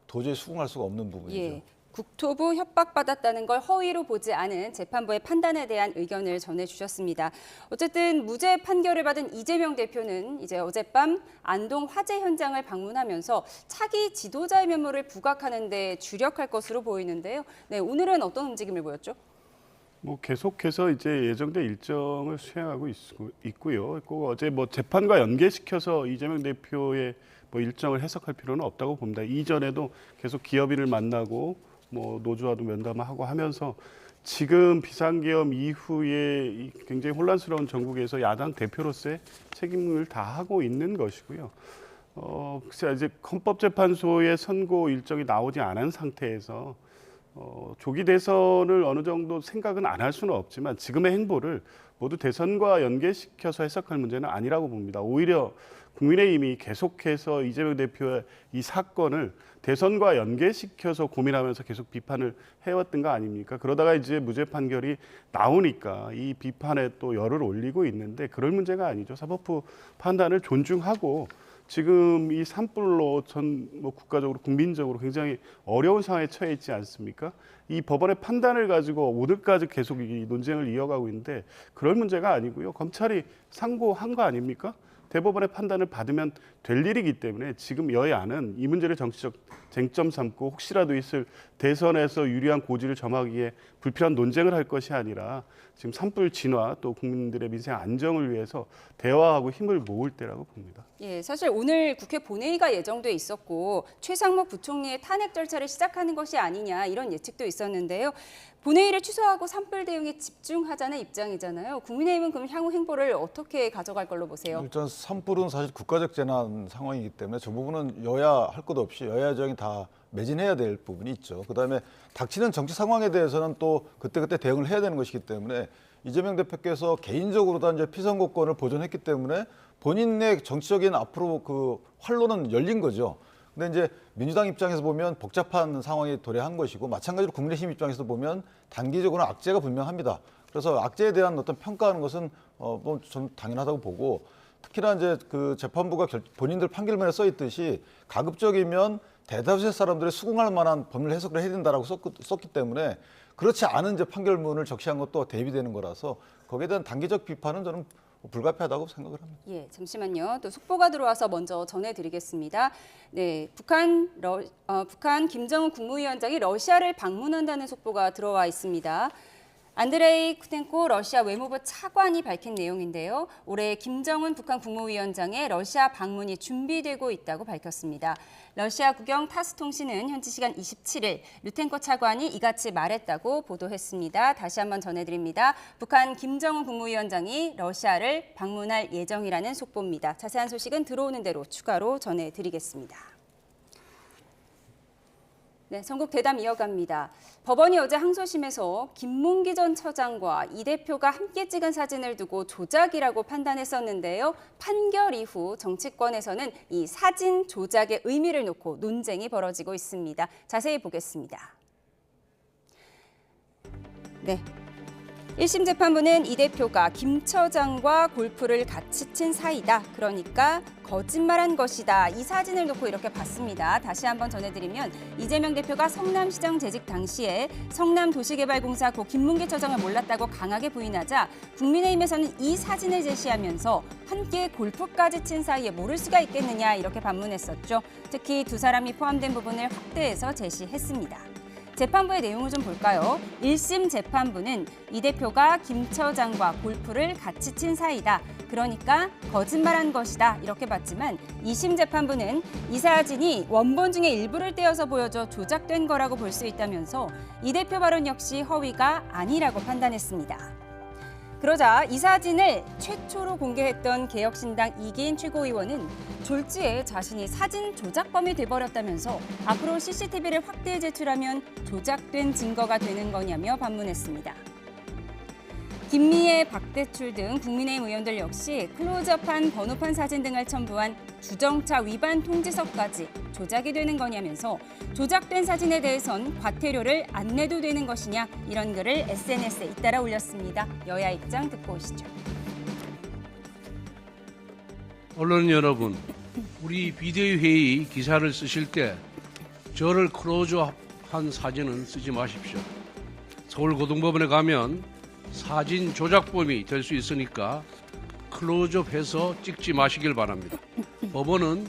도저히 수긍할 수가 없는 부분이죠. 예. 국토부 협박받았다는 걸 허위로 보지 않은 재판부의 판단에 대한 의견을 전해주셨습니다. 어쨌든 무죄 판결을 받은 이재명 대표는 이제 어젯밤 안동 화재 현장을 방문하면서 차기 지도자의 면모를 부각하는 데 주력할 것으로 보이는데요. 네, 오늘은 어떤 움직임을 보였죠? 뭐 계속해서 이제 예정된 일정을 수행하고 있고요. 꼭 어제 뭐 재판과 연계시켜서 이재명 대표의 뭐 일정을 해석할 필요는 없다고 봅니다. 이전에도 계속 기업인을 만나고 뭐 노조와도 면담하고 하면서 지금 비상계엄 이후에 굉장히 혼란스러운 전국에서 야당 대표로서의 책임을 다하고 있는 것이고요. 글쎄 이제 헌법재판소의 선고 일정이 나오지 않은 상태에서 조기 대선을 어느 정도 생각은 안 할 수는 없지만 지금의 행보를 모두 대선과 연계시켜서 해석할 문제는 아니라고 봅니다. 오히려 국민의힘이 계속해서 이재명 대표의 이 사건을 대선과 연계시켜서 고민하면서 계속 비판을 해왔던 거 아닙니까? 그러다가 이제 무죄 판결이 나오니까 이 비판에 또 열을 올리고 있는데 그럴 문제가 아니죠. 사법부 판단을 존중하고 지금 이 산불로 뭐 국가적으로 국민적으로 굉장히 어려운 상황에 처해 있지 않습니까? 이 법원의 판단을 가지고 오늘까지 계속 이 논쟁을 이어가고 있는데 그럴 문제가 아니고요. 검찰이 상고한 거 아닙니까? 대법원의 판단을 받으면 될 일이기 때문에 지금 여야는 이 문제를 정치적 쟁점 삼고 혹시라도 있을 대선에서 유리한 고지를 점하기에 불필요한 논쟁을 할 것이 아니라 지금 산불 진화 또 국민들의 민생 안정을 위해서 대화하고 힘을 모을 때라고 봅니다. 예, 사실 오늘 국회 본회의가 예정돼 있었고 최상목 부총리의 탄핵 절차를 시작하는 것이 아니냐 이런 예측도 있었는데요. 본회의를 취소하고 산불 대응에 집중하자는 입장이잖아요. 국민의힘은 그럼 향후 행보를 어떻게 가져갈 걸로 보세요? 일단 산불은 사실 국가적 재난 상황이기 때문에 저 부분은 여야 할 것 없이 여야 여정이 다 매진해야 될 부분이 있죠. 그다음에 닥치는 정치 상황에 대해서는 또 그때그때 대응을 해야 되는 것이기 때문에 이재명 대표께서 개인적으로 다 이제 피선거권을 보존했기 때문에 본인의 정치적인 앞으로 그 활로는 열린 거죠. 근데 이제 민주당 입장에서 보면 복잡한 상황이 도래한 것이고 마찬가지로 국민의힘 입장에서 보면 단기적으로는 악재가 분명합니다. 그래서 악재에 대한 어떤 평가하는 것은 뭐 전 당연하다고 보고 특히나 이제 그 재판부가 본인들 판결문에 써 있듯이 가급적이면 대다수의 사람들이 수긍할 만한 법률 해석을 해야 된다라고 썼기 때문에 그렇지 않은 이제 판결문을 적시한 것도 대비되는 거라서 거기에 대한 단기적 비판은 저는 불가피하다고 생각을 합니다. 예, 잠시만요. 또 속보가 들어와서 먼저 전해드리겠습니다. 네, 북한 김정은 국무위원장이 러시아를 방문한다는 속보가 들어와 있습니다. 안드레이 쿠텐코 러시아 외무부 차관이 밝힌 내용인데요. 올해 김정은 북한 국무위원장의 러시아 방문이 준비되고 있다고 밝혔습니다. 러시아 국영 타스 통신은 현지 시간 27일 루텐코 차관이 이같이 말했다고 보도했습니다. 다시 한번 전해드립니다. 북한 김정은 국무위원장이 러시아를 방문할 예정이라는 속보입니다. 자세한 소식은 들어오는 대로 추가로 전해드리겠습니다. 네, 전국 대담 이어갑니다. 법원이 어제 항소심에서 김문기 전 처장과 이 대표가 함께 찍은 사진을 두고 조작이라고 판단했었는데요. 판결 이후 정치권에서는 이 사진 조작의 의미를 놓고 논쟁이 벌어지고 있습니다. 자세히 보겠습니다. 네. 1심 재판부는 이 대표가 김 처장과 골프를 같이 친 사이다. 그러니까 거짓말한 것이다. 이 사진을 놓고 이렇게 봤습니다. 다시 한번 전해드리면 이재명 대표가 성남시장 재직 당시에 성남도시개발공사 고 김문기 처장을 몰랐다고 강하게 부인하자 국민의힘에서는 이 사진을 제시하면서 함께 골프까지 친 사이에 모를 수가 있겠느냐 이렇게 반문했었죠. 특히 두 사람이 포함된 부분을 확대해서 제시했습니다. 재판부의 내용을 좀 볼까요? 1심 재판부는 이 대표가 김 처장과 골프를 같이 친 사이다. 그러니까 거짓말한 것이다. 이렇게 봤지만 2심 재판부는 이 사진이 원본 중에 일부를 떼어서 보여줘 조작된 거라고 볼 수 있다면서 이 대표 발언 역시 허위가 아니라고 판단했습니다. 그러자 이 사진을 최초로 공개했던 개혁신당 이기인 최고위원은 졸지에 자신이 사진 조작범이 돼버렸다면서 앞으로 CCTV를 확대해 제출하면 조작된 증거가 되는 거냐며 반문했습니다. 김미애, 박대출 등 국민의힘 의원들 역시 클로즈업한 번호판 사진 등을 첨부한 주정차 위반 통지서까지 조작이 되는 거냐면서 조작된 사진에 대해선 과태료를 안 내도 되는 것이냐 이런 글을 SNS에 잇따라 올렸습니다. 여야 입장 듣고 오시죠. 언론 여러분, 우리 비대위 회의 기사를 쓰실 때 저를 클로즈업한 사진은 쓰지 마십시오. 서울고등법원에 가면 사진 조작범이 될 수 있으니까 클로즈업해서 찍지 마시길 바랍니다. 법원은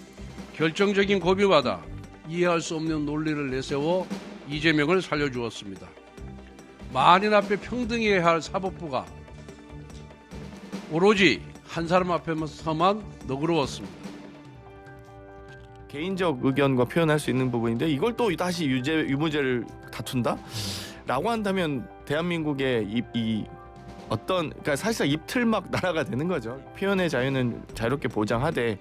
결정적인 고비마다 이해할 수 없는 논리를 내세워 이재명을 살려주었습니다. 만인 앞에 평등해야 할 사법부가 오로지 한 사람 앞에서만 너그러웠습니다. 개인적 의견과 표현할 수 있는 부분인데 이걸 또 다시 유무죄를 다툰다? 라고 한다면 대한민국의 그러니까 사실상 입틀막 나라가 되는 거죠. 표현의 자유는 자유롭게 보장하되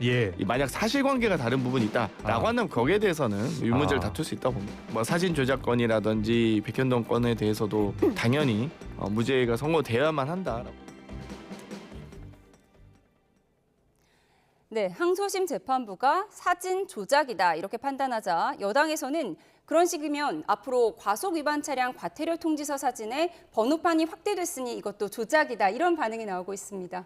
만약 사실관계가 다른 부분이 있다라고 한다면 거기에 대해서는 유무죄를 다툴 수 있다고 봅니다. 뭐 사진 조작건이라든지 백현동 건에 대해서도 당연히 무죄가 선고되어야만 한다라고. 네, 항소심 재판부가 사진 조작이다 이렇게 판단하자 여당에서는 그런 식이면 앞으로 과속 위반 차량 과태료 통지서 사진에 번호판이 확대됐으니 이것도 조작이다 이런 반응이 나오고 있습니다.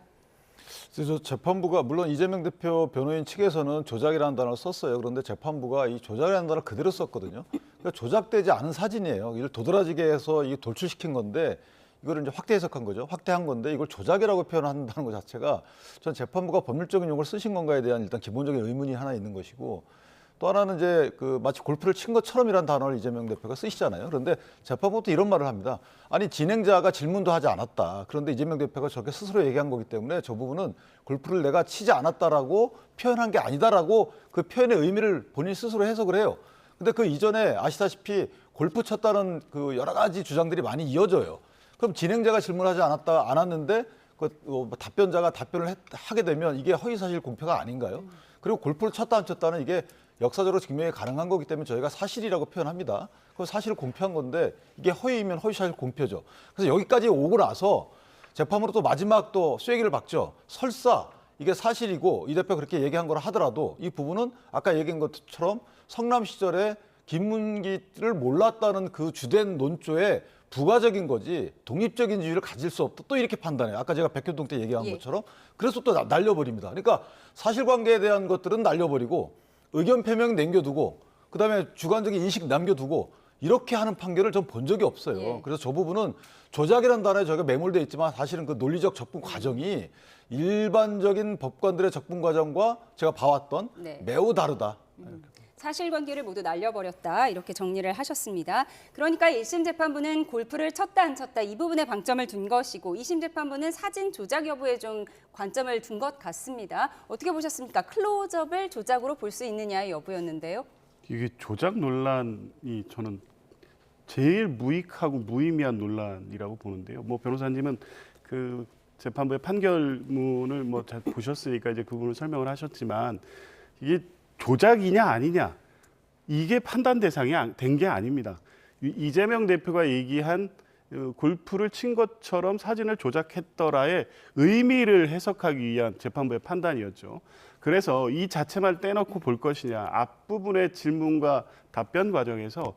그래서 재판부가 물론 이재명 대표 변호인 측에서는 조작이라는 단어를 썼어요. 그런데 재판부가 이 조작이라는 단어를 그대로 썼거든요. 그러니까 조작되지 않은 사진이에요. 이걸 도드라지게 해서 이게 돌출시킨 건데 이거를 이제 확대 해석한 거죠. 확대한 건데 이걸 조작이라고 표현한다는 것 자체가 전 재판부가 법률적인 용어를 쓰신 건가에 대한 일단 기본적인 의문이 하나 있는 것이고 또 하나는 이제 마치 골프를 친 것처럼이라는 단어를 이재명 대표가 쓰시잖아요. 그런데 재판부도 이런 말을 합니다. 아니 진행자가 질문도 하지 않았다. 그런데 이재명 대표가 저렇게 스스로 얘기한 거기 때문에 저 부분은 골프를 내가 치지 않았다라고 표현한 게 아니다라고 그 표현의 의미를 본인 스스로 해석을 해요. 근데 그 이전에 아시다시피 골프 쳤다는 그 여러 가지 주장들이 많이 이어져요. 그럼 진행자가 질문하지 않았는데 답변자가 답변을 하게 되면 이게 허위사실 공표가 아닌가요? 그리고 골프를 쳤다 안 쳤다는 이게 역사적으로 증명이 가능한 거기 때문에 저희가 사실이라고 표현합니다. 그 사실을 공표한 건데 이게 허위이면 허위사실 공표죠. 그래서 여기까지 오고 나서 재판으로 또 마지막 또 쐐기를 박죠. 설사 이게 사실이고 이 대표 그렇게 얘기한 거라 하더라도 이 부분은 아까 얘기한 것처럼 성남 시절에 김문기를 몰랐다는 그 주된 논조에 부가적인 거지 독립적인 지위를 가질 수 없다. 또 이렇게 판단해요. 아까 제가 백현동 때 얘기한 것처럼. 그래서 또 날려버립니다. 그러니까 사실관계에 대한 것들은 날려버리고 의견 표명 남겨두고 그다음에 주관적인 인식 남겨두고 이렇게 하는 판결을 전 본 적이 없어요. 그래서 저 부분은 조작이라는 단어에 저희가 매몰되어 있지만 사실은 그 논리적 접근 과정이 일반적인 법관들의 접근 과정과 제가 봐왔던 매우 다르다. 사실관계를 모두 날려버렸다 이렇게 정리를 하셨습니다. 그러니까 1심 재판부는 골프를 쳤다 안 쳤다 이 부분에 방점을 둔 것이고 2심 재판부는 사진 조작 여부에 좀 관점을 둔 것 같습니다. 어떻게 보셨습니까? 클로즈업을 조작으로 볼 수 있느냐의 여부였는데요. 이게 조작 논란이 저는 제일 무익하고 무의미한 논란이라고 보는데요. 뭐 변호사님은 그 재판부의 판결문을 뭐 잘 보셨으니까 이제 그 부분을 설명을 하셨지만 이게 조작이냐 아니냐 이게 판단 대상이 된 게 아닙니다. 이재명 대표가 얘기한 골프를 친 것처럼 사진을 조작했더라의 의미를 해석하기 위한 재판부의 판단이었죠. 그래서 이 자체만 떼놓고 볼 것이냐, 앞부분의 질문과 답변 과정에서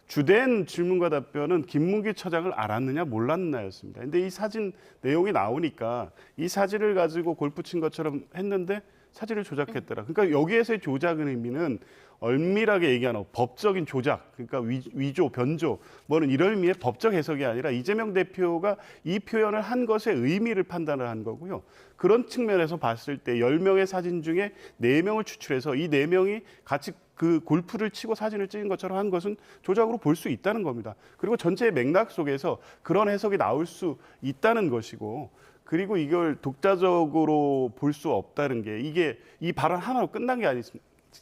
주된 질문과 답변은 김문기 처장을 알았느냐 몰랐느냐였습니다. 근데 이 사진 내용이 나오니까 이 사진을 가지고 골프 친 것처럼 했는데 사진을 조작했더라. 그러니까 여기에서의 조작의 의미는 엄밀하게 얘기하는 법적인 조작, 그러니까 위조, 변조, 뭐는 이런 의미의 법적 해석이 아니라 이재명 대표가 이 표현을 한 것의 의미를 판단을 한 거고요. 그런 측면에서 봤을 때 10명의 사진 중에 4명을 추출해서 이 4명이 같이 그 골프를 치고 사진을 찍은 것처럼 한 것은 조작으로 볼 수 있다는 겁니다. 그리고 전체의 맥락 속에서 그런 해석이 나올 수 있다는 것이고, 그리고 이걸 독자적으로 볼 수 없다는 게 이게 이 발언 하나로 끝난 게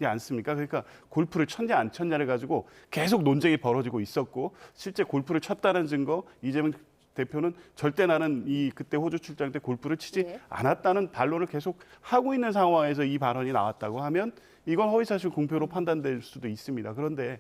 않습니까? 그러니까 골프를 쳤냐 안 쳤냐를 가지고 계속 논쟁이 벌어지고 있었고, 실제 골프를 쳤다는 증거, 이재명 대표는 절대 나는 그때 호주 출장 때 골프를 치지 않았다는 반론을 계속 하고 있는 상황에서 이 발언이 나왔다고 하면 이건 허위사실 공표로 판단될 수도 있습니다. 그런데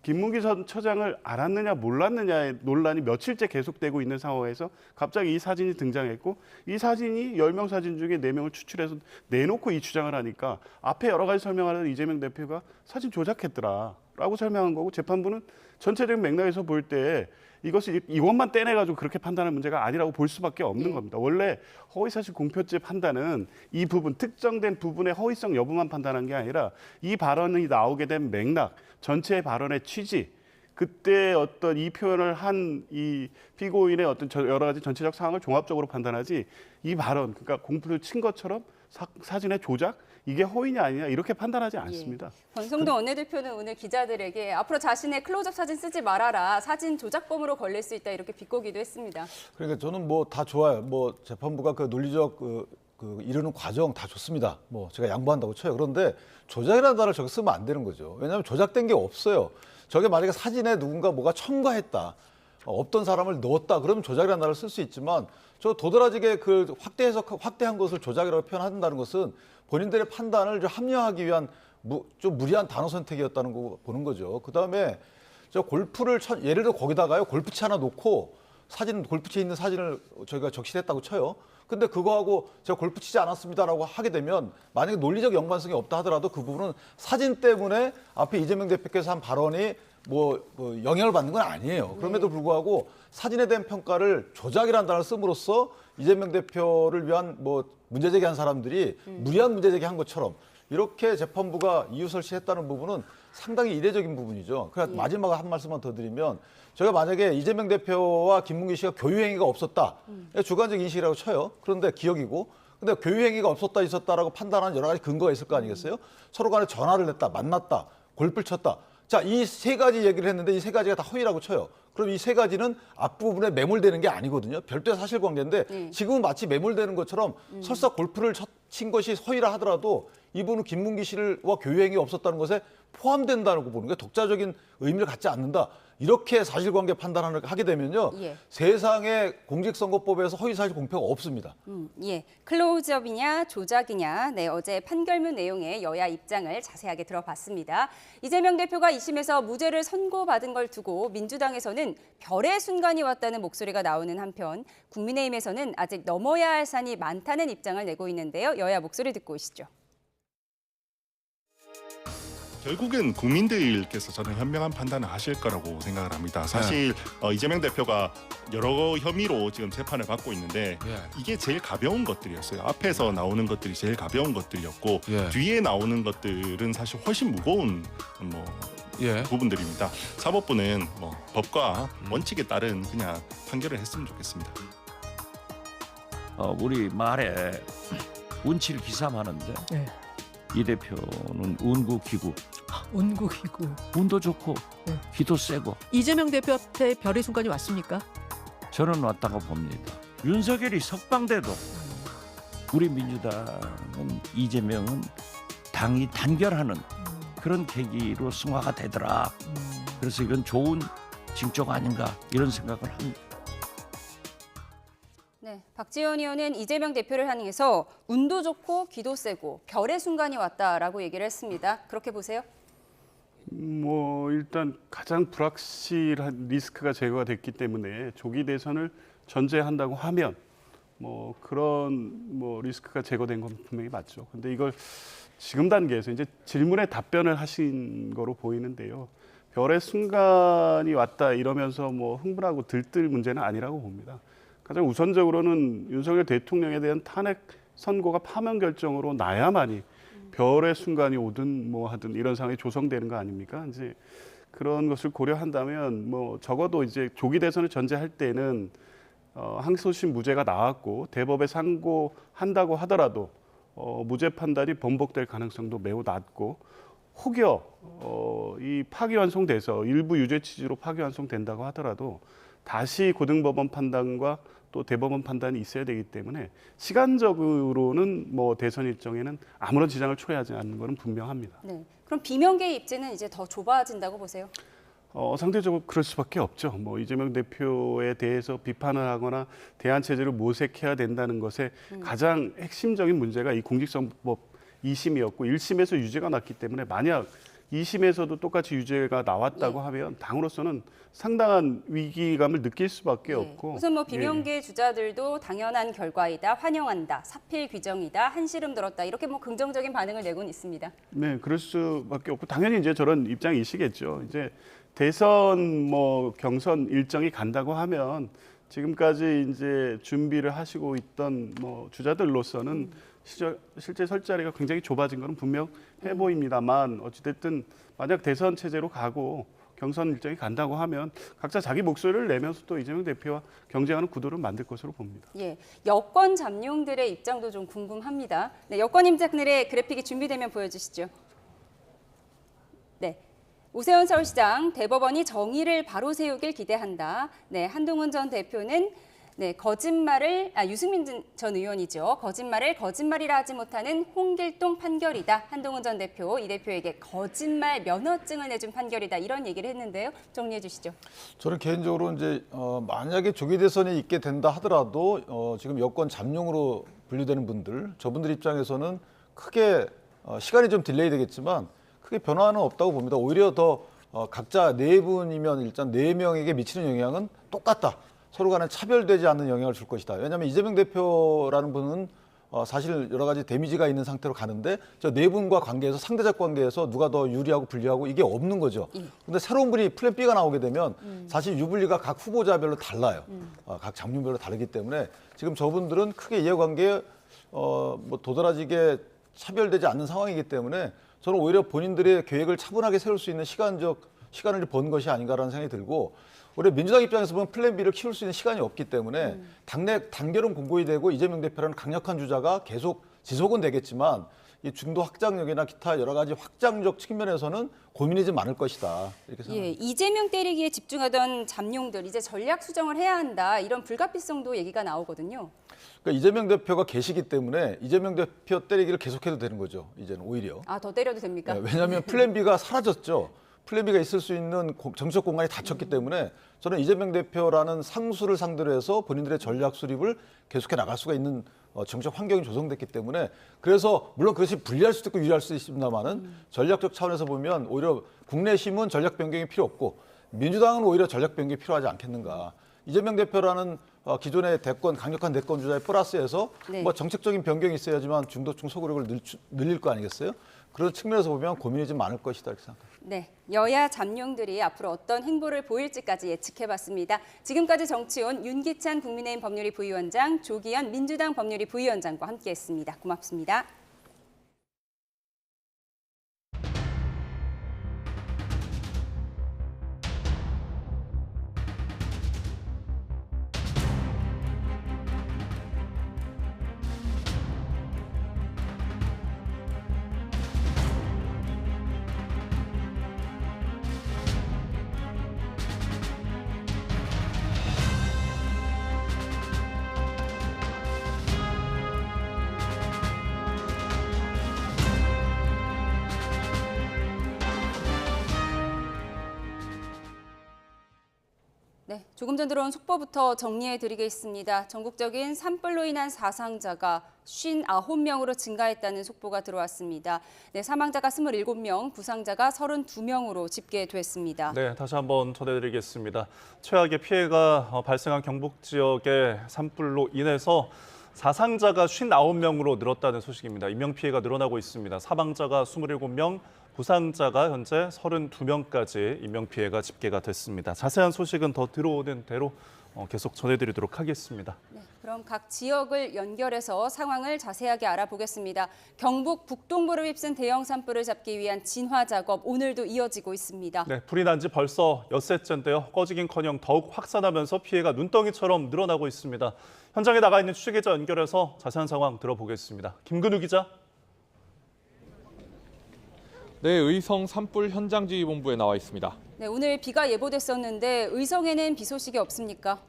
김문기 전 처장을 알았느냐 몰랐느냐의 논란이 며칠째 계속되고 있는 상황에서 갑자기 이 사진이 등장했고, 이 사진이 10명 사진 중에 4명을 추출해서 내놓고 이 주장을 하니까 앞에 여러 가지 설명하는 이재명 대표가 사진 조작했더라라고 설명한 거고, 재판부는 전체적인 맥락에서 볼 때 이것만 떼내가지고 그렇게 판단할 문제가 아니라고 볼 수밖에 없는 겁니다. 원래 허위사실 공표죄 판단은 이 부분, 특정된 부분의 허위성 여부만 판단한 게 아니라 이 발언이 나오게 된 맥락, 전체의 발언의 취지, 그때 어떤 이 표현을 한 이 피고인의 어떤 여러 가지 전체적 상황을 종합적으로 판단하지, 이 발언, 그러니까 공표를 친 것처럼 사진의 조작, 이게 허위냐 아니냐 이렇게 판단하지 않습니다. 권성동 원내대표는 오늘 기자들에게 앞으로 자신의 클로즈업 사진 쓰지 말아라, 사진 조작범으로 걸릴 수 있다, 이렇게 비꼬기도 했습니다. 그러니까 저는 뭐 다 좋아요. 뭐 재판부가 그 논리적 이르는 과정 다 좋습니다. 뭐 제가 양보한다고 쳐요. 그런데 조작이라는 단어를 저기 쓰면 안 되는 거죠. 왜냐하면 조작된 게 없어요. 저게 만약에 사진에 누군가 뭐가 첨가했다, 없던 사람을 넣었다, 그러면 조작이라는 단어를 쓸 수 있지만, 저 도드라지게 그 확대한 것을 조작이라고 표현한다는 것은 본인들의 판단을 좀 합리화하기 위한 좀 무리한 단어 선택이었다는 거 보는 거죠. 그다음에 저 골프를 예를 들어 거기다가요 골프채 하나 놓고 골프채에 있는 사진을 저희가 적시했다고 쳐요. 근데 그거하고 제가 골프 치지 않았습니다라고 하게 되면, 만약에 논리적 연관성이 없다 하더라도 그 부분은 사진 때문에 앞에 이재명 대표께서 한 발언이 뭐 영향을 받는 건 아니에요. 그럼에도 불구하고 사진에 대한 평가를 조작이라는 단어를 씀으로써 이재명 대표를 위한 뭐 문제제기한 사람들이 무리한 문제제기한 것처럼 이렇게 재판부가 이유설치했다는 부분은 상당히 이례적인 부분이죠. 그래서 마지막으로 한 말씀만 더 드리면, 저희가 만약에 이재명 대표와 김문기 씨가 교유행위가 없었다, 주관적 인식이라고 쳐요. 그런데 기억이고, 근데 교유행위가 없었다 있었다라고 판단하는 여러 가지 근거가 있을 거 아니겠어요? 서로 간에 전화를 했다, 만났다, 골프를 쳤다. 자, 이 3가지 얘기를 했는데 이 3가지가 다 허위라고 쳐요. 그럼 이 3가지는 앞부분에 매몰되는 게 아니거든요. 별도의 사실관계인데 지금은 마치 매몰되는 것처럼 설사 골프를 친 것이 허위라 하더라도 이분은 김문기 씨와 교유행위 없었다는 것에 포함된다고 보는 게 독자적인 의미를 갖지 않는다. 이렇게 사실관계 판단을 하게 되면요. 세상에 공직선거법에서 허위사실 공표가 없습니다. 클로즈업이냐 조작이냐, 어제 판결문 내용의 여야 입장을 자세하게 들어봤습니다. 이재명 대표가 2심에서 무죄를 선고받은 걸 두고 민주당에서는 별의 순간이 왔다는 목소리가 나오는 한편, 국민의힘에서는 아직 넘어야 할 산이 많다는 입장을 내고 있는데요. 여야 목소리 듣고 오시죠. 결국은 국민들께서 저는 현명한 판단을 하실 거라고 생각을 합니다. 사실 이재명 대표가 여러 혐의로 지금 재판을 받고 있는데 이게 제일 가벼운 것들이었어요. 앞에서 나오는 것들이 제일 가벼운 것들이었고 뒤에 나오는 것들은 사실 훨씬 무거운 부분들입니다. 사법부는 법과 원칙에 따른 그냥 판결을 했으면 좋겠습니다. 우리 말에 운치를 기삼하는데 이 대표는 운구기구. 운구기구. 운도 좋고 기도 세고. 이재명 대표한테 별의 순간이 왔습니까? 저는 왔다고 봅니다. 윤석열이 석방돼도 우리 민주당은 이재명은 당이 단결하는 그런 계기로 승화가 되더라. 그래서 이건 좋은 징조가 아닌가 이런 생각을 합니다. 박지원 의원은 이재명 대표를 향해서 운도 좋고 기도 세고 별의 순간이 왔다라고 얘기를 했습니다. 그렇게 보세요? 뭐 일단 가장 불확실한 리스크가 제거가 됐기 때문에 조기 대선을 전제한다고 하면 뭐 그런 뭐 리스크가 제거된 건 분명히 맞죠. 근데 이걸 지금 단계에서 이제 질문에 답변을 하신 거로 보이는데요. 별의 순간이 왔다 이러면서 뭐 흥분하고 들뜰 문제는 아니라고 봅니다. 가장 우선적으로는 윤석열 대통령에 대한 탄핵 선고가 파면 결정으로 나야만이 별의 순간이 오든 뭐 하든 이런 상황이 조성되는 거 아닙니까? 이제 그런 것을 고려한다면 뭐 적어도 이제 조기 대선을 전제할 때는 항소심 무죄가 나왔고 대법에 상고한다고 하더라도 무죄 판단이 번복될 가능성도 매우 낮고 혹여 이 파기환송돼서 일부 유죄 취지로 파기환송된다고 하더라도 다시 고등법원 판단과 또 대법원 판단이 있어야 되기 때문에 시간적으로는 뭐 대선 일정에는 아무런 지장을 초래하지 않는 것은 분명합니다. 네. 그럼 비명계의 입지는 이제 더 좁아진다고 보세요? 상대적으로 그럴 수밖에 없죠. 뭐 이재명 대표에 대해서 비판을 하거나 대안 체제를 모색해야 된다는 것에 가장 핵심적인 문제가 이 공직선거법 2심이었고 1심에서 유죄가 났기 때문에 만약 2심에서도 똑같이 유죄가 나왔다고 하면 당으로서는 상당한 위기감을 느낄 수밖에 없고. 우선 뭐 비명계 주자들도 당연한 결과이다, 환영한다, 사필 규정이다, 한시름 들었다 이렇게 뭐 긍정적인 반응을 내고는 있습니다. 네, 그럴 수밖에 없고 당연히 이제 저런 입장이시겠죠. 이제 대선 뭐 경선 일정이 간다고 하면 지금까지 이제 준비를 하시고 있던 뭐 주자들로서는 실제 설 자리가 굉장히 좁아진 것은 분명해 보입니다만 어찌됐든 만약 대선 체제로 가고 경선 일정이 간다고 하면 각자 자기 목소리를 내면서 또 이재명 대표와 경쟁하는 구도를 만들 것으로 봅니다. 예, 여권 잠룡들의 입장도 좀 궁금합니다. 네, 여권 임장들의 그래픽이 준비되면 보여주시죠. 네. 오세훈 서울시장, 대법원이 정의를 바로 세우길 기대한다. 네, 한동훈 전 대표는 유승민 전 의원이죠. 거짓말을 거짓말이라 하지 못하는 홍길동 판결이다. 한동훈 전 대표, 이 대표에게 거짓말 면허증을 내준 판결이다. 이런 얘기를 했는데요. 정리해 주시죠. 저는 개인적으로 이제 만약에 조기 대선이 있게 된다 하더라도 지금 여권 잠룡으로 분류되는 분들, 저분들 입장에서는 크게 시간이 좀 딜레이 되겠지만 크게 변화는 없다고 봅니다. 오히려 더 각자 네 분이면 일단 네 명에게 미치는 영향은 똑같다. 서로 간에 차별되지 않는 영향을 줄 것이다. 왜냐하면 이재명 대표라는 분은 사실 여러 가지 데미지가 있는 상태로 가는데 저 네 분과 관계에서 상대적 관계에서 누가 더 유리하고 불리하고 이게 없는 거죠. 근데 새로운 분이 플랜 B가 나오게 되면 사실 유불리가 각 후보자별로 달라요. 각 장면별로 다르기 때문에 지금 저분들은 크게 이해관계에 뭐 도드라지게 차별되지 않는 상황이기 때문에 저는 오히려 본인들의 계획을 차분하게 세울 수 있는 시간을 번 것이 아닌가라는 생각이 들고 우리 민주당 입장에서 보면 플랜 B를 키울 수 있는 시간이 없기 때문에 당내 단결은 공고히 되고 이재명 대표라는 강력한 주자가 계속 지속은 되겠지만 이 중도 확장력이나 기타 여러 가지 확장적 측면에서는 고민이 좀 많을 것이다. 이렇게 생각합니다. 이재명 때리기에 집중하던 잠룡들 이제 전략 수정을 해야 한다. 이런 불가피성도 얘기가 나오거든요. 그러니까 이재명 대표가 계시기 때문에 이재명 대표 때리기를 계속해도 되는 거죠. 이제는 오히려. 더 때려도 됩니까? 네, 왜냐하면 플랜 B가 사라졌죠. 플랜 B가 있을 수 있는 정치적 공간이 닫혔기 때문에 저는 이재명 대표라는 상수를 상대로 해서 본인들의 전략 수립을 계속해 나갈 수가 있는 정치적 환경이 조성됐기 때문에 그래서 물론 그것이 불리할 수도 있고 유리할 수도 있습니다만은 전략적 차원에서 보면 오히려 국내심은 전략 변경이 필요 없고 민주당은 오히려 전략 변경이 필요하지 않겠는가. 이재명 대표라는 기존의 강력한 대권 주자의 플러스에서 뭐 정책적인 변경이 있어야지만 중도층 소구력을 늘릴 거 아니겠어요? 그런 측면에서 보면 고민이 좀 많을 것이다 이렇게 생각합니다. 네, 여야 잠룡들이 앞으로 어떤 행보를 보일지까지 예측해봤습니다. 지금까지 정치온 윤기찬 국민의힘 법률위 부위원장, 조기현 민주당 법률위 부위원장과 함께했습니다. 고맙습니다. 네, 조금 전 들어온 속보부터 정리해드리겠습니다. 전국적인 산불로 인한 사상자가 59명으로 증가했다는 속보가 들어왔습니다. 네, 사망자가 27명, 부상자가 32명으로 집계됐습니다. 네, 다시 한번 전해드리겠습니다. 최악의 피해가 발생한 경북 지역의 산불로 인해서 사상자가 59명으로 늘었다는 소식입니다. 인명피해가 늘어나고 있습니다. 사망자가 27명, 부상자가 현재 32명까지 인명피해가 집계가 됐습니다. 자세한 소식은 더 들어오는 대로 계속 전해드리도록 하겠습니다. 네, 그럼 각 지역을 연결해서 상황을 자세하게 알아보겠습니다. 경북 북동부를 휩쓴 대형 산불을 잡기 위한 진화 작업 오늘도 이어지고 있습니다. 네, 불이 난 지 벌써 엿새째인데요. 꺼지긴커녕 더욱 확산하면서 피해가 눈덩이처럼 늘어나고 있습니다. 현장에 나가 있는 취재기자 연결해서 자세한 상황 들어보겠습니다. 김근우 기자. 네, 의성 산불 현장지휘본부에 나와 있습니다. 네, 오늘 비가 예보됐었는데 의성에는 비 소식이 없습니까?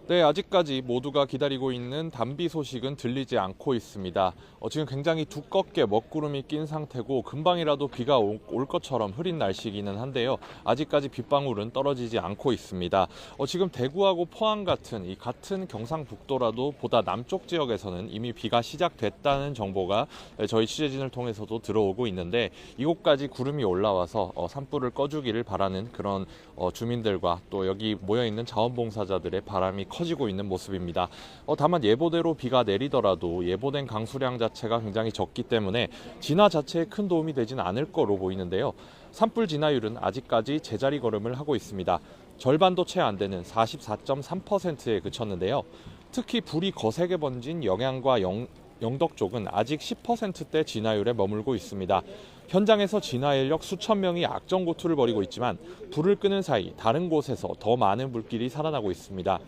네, 아직까지 모두가 기다리고 있는 단비 소식은 들리지 않고 있습니다. 지금 굉장히 두껍게 먹구름이 낀 상태고 금방이라도 비가 올 것처럼 흐린 날씨이기는 한데요. 아직까지 빗방울은 떨어지지 않고 있습니다. 지금 대구하고 포항 같은 이 같은 경상북도라도 보다 남쪽 지역에서는 이미 비가 시작됐다는 정보가 저희 취재진을 통해서도 들어오고 있는데 이곳까지 구름이 올라와서 산불을 꺼주기를 바라는 그런 주민들과 또 여기 모여있는 자원봉사자들의 바람이 커지고 있는 모습입니다. 다만 예보대로 비가 내리더라도 예보된 강수량 자체가 굉장히 적기 때문에 진화 자체에 큰 도움이 되진 않을 거로 보이는데요. 산불 진화율은 아직까지 제자리 걸음을 하고 있습니다. 절반도 채 안 되는 44.3%에 그쳤는데요. 특히 불이 거세게 번진 영양과 영덕 쪽은 아직 10%대 진화율에 머물고 있습니다. 현장에서 진화 인력 수천 명이 악전고투를 벌이고 있지만 불을 끄는 사이 다른 곳에서 더 많은 불길이 살아나고 있습니다.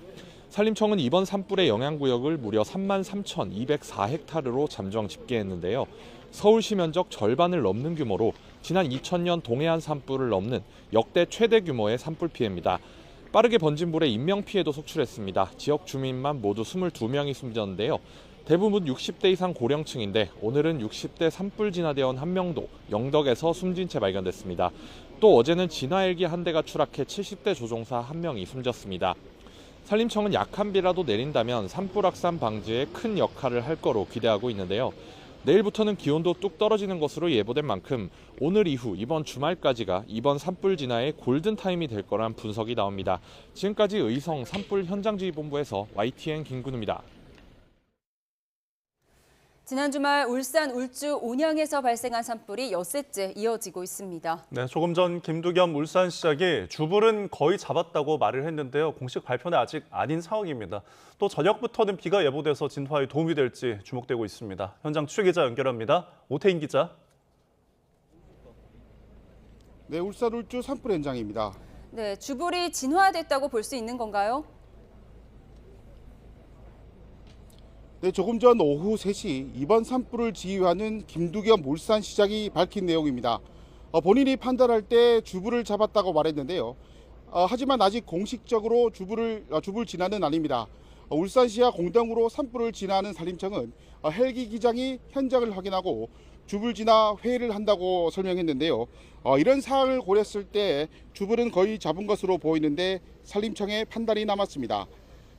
산림청은 이번 산불의 영향구역을 무려 33,204헥타르로 잠정 집계했는데요. 서울시 면적 절반을 넘는 규모로 지난 2000년 동해안 산불을 넘는 역대 최대 규모의 산불 피해입니다. 빠르게 번진 불에 인명피해도 속출했습니다. 지역 주민만 모두 22명이 숨졌는데요. 대부분 60대 이상 고령층인데 오늘은 60대 산불 진화대원 1명도 영덕에서 숨진 채 발견됐습니다. 또 어제는 진화헬기 한 대가 추락해 70대 조종사 1명이 숨졌습니다. 산림청은 약한 비라도 내린다면 산불 확산 방지에 큰 역할을 할 거로 기대하고 있는데요. 내일부터는 기온도 뚝 떨어지는 것으로 예보된 만큼 오늘 이후 이번 주말까지가 이번 산불 진화의 골든타임이 될 거란 분석이 나옵니다. 지금까지 의성 산불 현장지휘본부에서 YTN 김근우입니다. 지난 주말 울산 울주 온양에서 발생한 산불이 엿새째 이어지고 있습니다. 네, 조금 전 김두겸 울산시장이 주불은 거의 잡았다고 말을 했는데요. 공식 발표는 아직 아닌 상황입니다. 또 저녁부터는 비가 예보돼서 진화에 도움이 될지 주목되고 있습니다. 현장 취재기자 연결합니다. 오태인 기자. 네, 울산 울주 산불 현장입니다. 네, 주불이 진화됐다고 볼 수 있는 건가요? 네, 조금 전 오후 3시 이번 산불을 지휘하는 김두겸 울산시장이 밝힌 내용입니다. 본인이 판단할 때 주불을 잡았다고 말했는데요. 하지만 아직 공식적으로 주불 진화는 아닙니다. 울산시와 공동으로 산불을 진화하는 산림청은 헬기 기장이 현장을 확인하고 주불 진화 회의를 한다고 설명했는데요. 이런 상황을 고렸을 때 주불은 거의 잡은 것으로 보이는데 산림청의 판단이 남았습니다.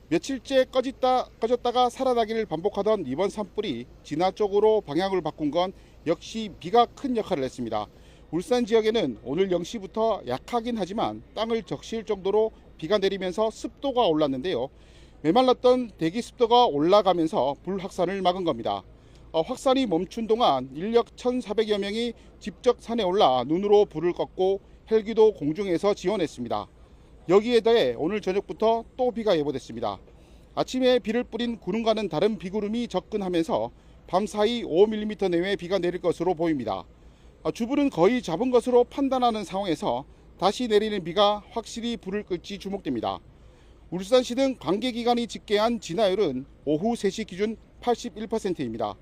며칠째 꺼졌다가 살아나기를 반복하던 이번 산불이 진화 쪽으로 방향을 바꾼 건 역시 비가 큰 역할을 했습니다. 울산 지역에는 오늘 0시부터 약하긴 하지만 땅을 적실 정도로 비가 내리면서 습도가 올랐는데요. 메말랐던 대기 습도가 올라가면서 불 확산을 막은 겁니다. 확산이 멈춘 동안 인력 1,400여 명이 직접 산에 올라 눈으로 불을 껐고 헬기도 공중에서 지원했습니다. 여기에 더해 오늘 저녁부터 또 비가 예보됐습니다. 아침에 비를 뿌린 구름과는 다른 비구름이 접근하면서 밤사이 5mm 내외 비가 내릴 것으로 보입니다. 주불은 거의 잡은 것으로 판단하는 상황에서 다시 내리는 비가 확실히 불을 끌지 주목됩니다. 울산시 등 관계기관이 집계한 진화율은 오후 3시 기준 81%입니다.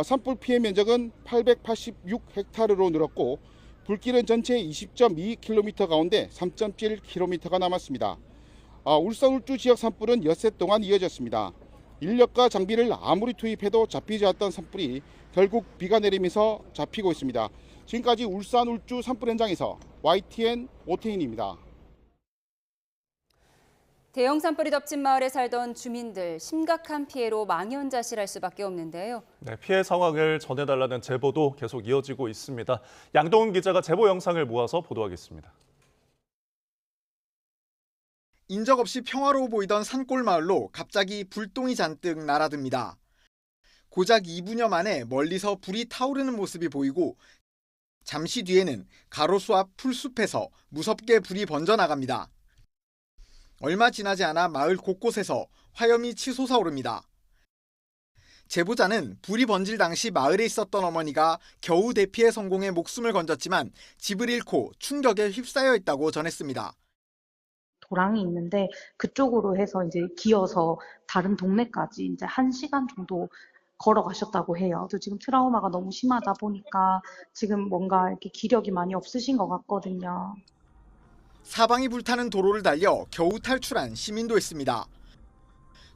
산불 피해 면적은 886헥타르로 늘었고 불길은 전체 20.2km 가운데 3.7km가 남았습니다. 울산 울주 지역 산불은 엿새 동안 이어졌습니다. 인력과 장비를 아무리 투입해도 잡히지 않았던 산불이 결국 비가 내리면서 잡히고 있습니다. 지금까지 울산 울주 산불 현장에서 YTN 오태인입니다. 대형 산불이 덮친 마을에 살던 주민들 심각한 피해로 망연자실할 수밖에 없는데요. 네, 피해 상황을 전해달라는 제보도 계속 이어지고 있습니다. 양동훈 기자가 제보 영상을 모아서 보도하겠습니다. 인적 없이 평화로워 보이던 산골 마을로 갑자기 불똥이 잔뜩 날아듭니다. 고작 2분여 만에 멀리서 불이 타오르는 모습이 보이고 잠시 뒤에는 가로수 앞 풀숲에서 무섭게 불이 번져나갑니다. 얼마 지나지 않아 마을 곳곳에서 화염이 치솟아오릅니다. 제보자는 불이 번질 당시 마을에 있었던 어머니가 겨우 대피에 성공해 목숨을 건졌지만 집을 잃고 충격에 휩싸여 있다고 전했습니다. 도랑이 있는데 그쪽으로 해서 이제 기어서 다른 동네까지 이제 1시간 정도 걸어가셨다고 해요. 또 지금 트라우마가 너무 심하다 보니까 지금 뭔가 이렇게 기력이 많이 없으신 것 같거든요. 사방이 불타는 도로를 달려 겨우 탈출한 시민도 있습니다.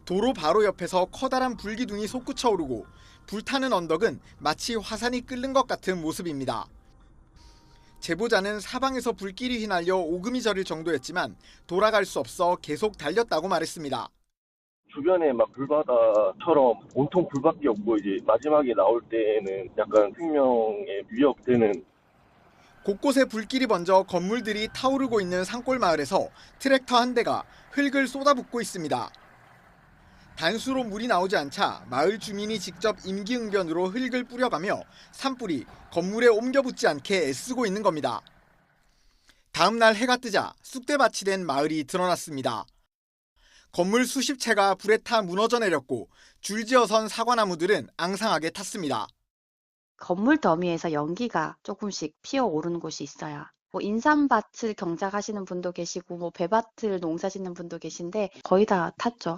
도로 바로 옆에서 커다란 불기둥이 솟구쳐 오르고 불타는 언덕은 마치 화산이 끓는 것 같은 모습입니다. 제보자는 사방에서 불길이 휘날려 오금이 저릴 정도였지만 돌아갈 수 없어 계속 달렸다고 말했습니다. 주변에 막 불바다처럼 온통 불밖에 없고 이제 마지막에 나올 때는 약간 생명에 위협되는. 곳곳에 불길이 번져 건물들이 타오르고 있는 산골 마을에서 트랙터 한 대가 흙을 쏟아붓고 있습니다. 단수로 물이 나오지 않자 마을 주민이 직접 임기응변으로 흙을 뿌려가며 산불이 건물에 옮겨 붙지 않게 애쓰고 있는 겁니다. 다음 날 해가 뜨자 쑥대밭이 된 마을이 드러났습니다. 건물 수십 채가 불에 타 무너져 내렸고 줄지어선 사과나무들은 앙상하게 탔습니다. 건물 더미에서 연기가 조금씩 피어오르는 곳이 있어요. 뭐 인삼밭을 경작하시는 분도 계시고 뭐 배밭을 농사짓는 분도 계신데 거의 다 탔죠.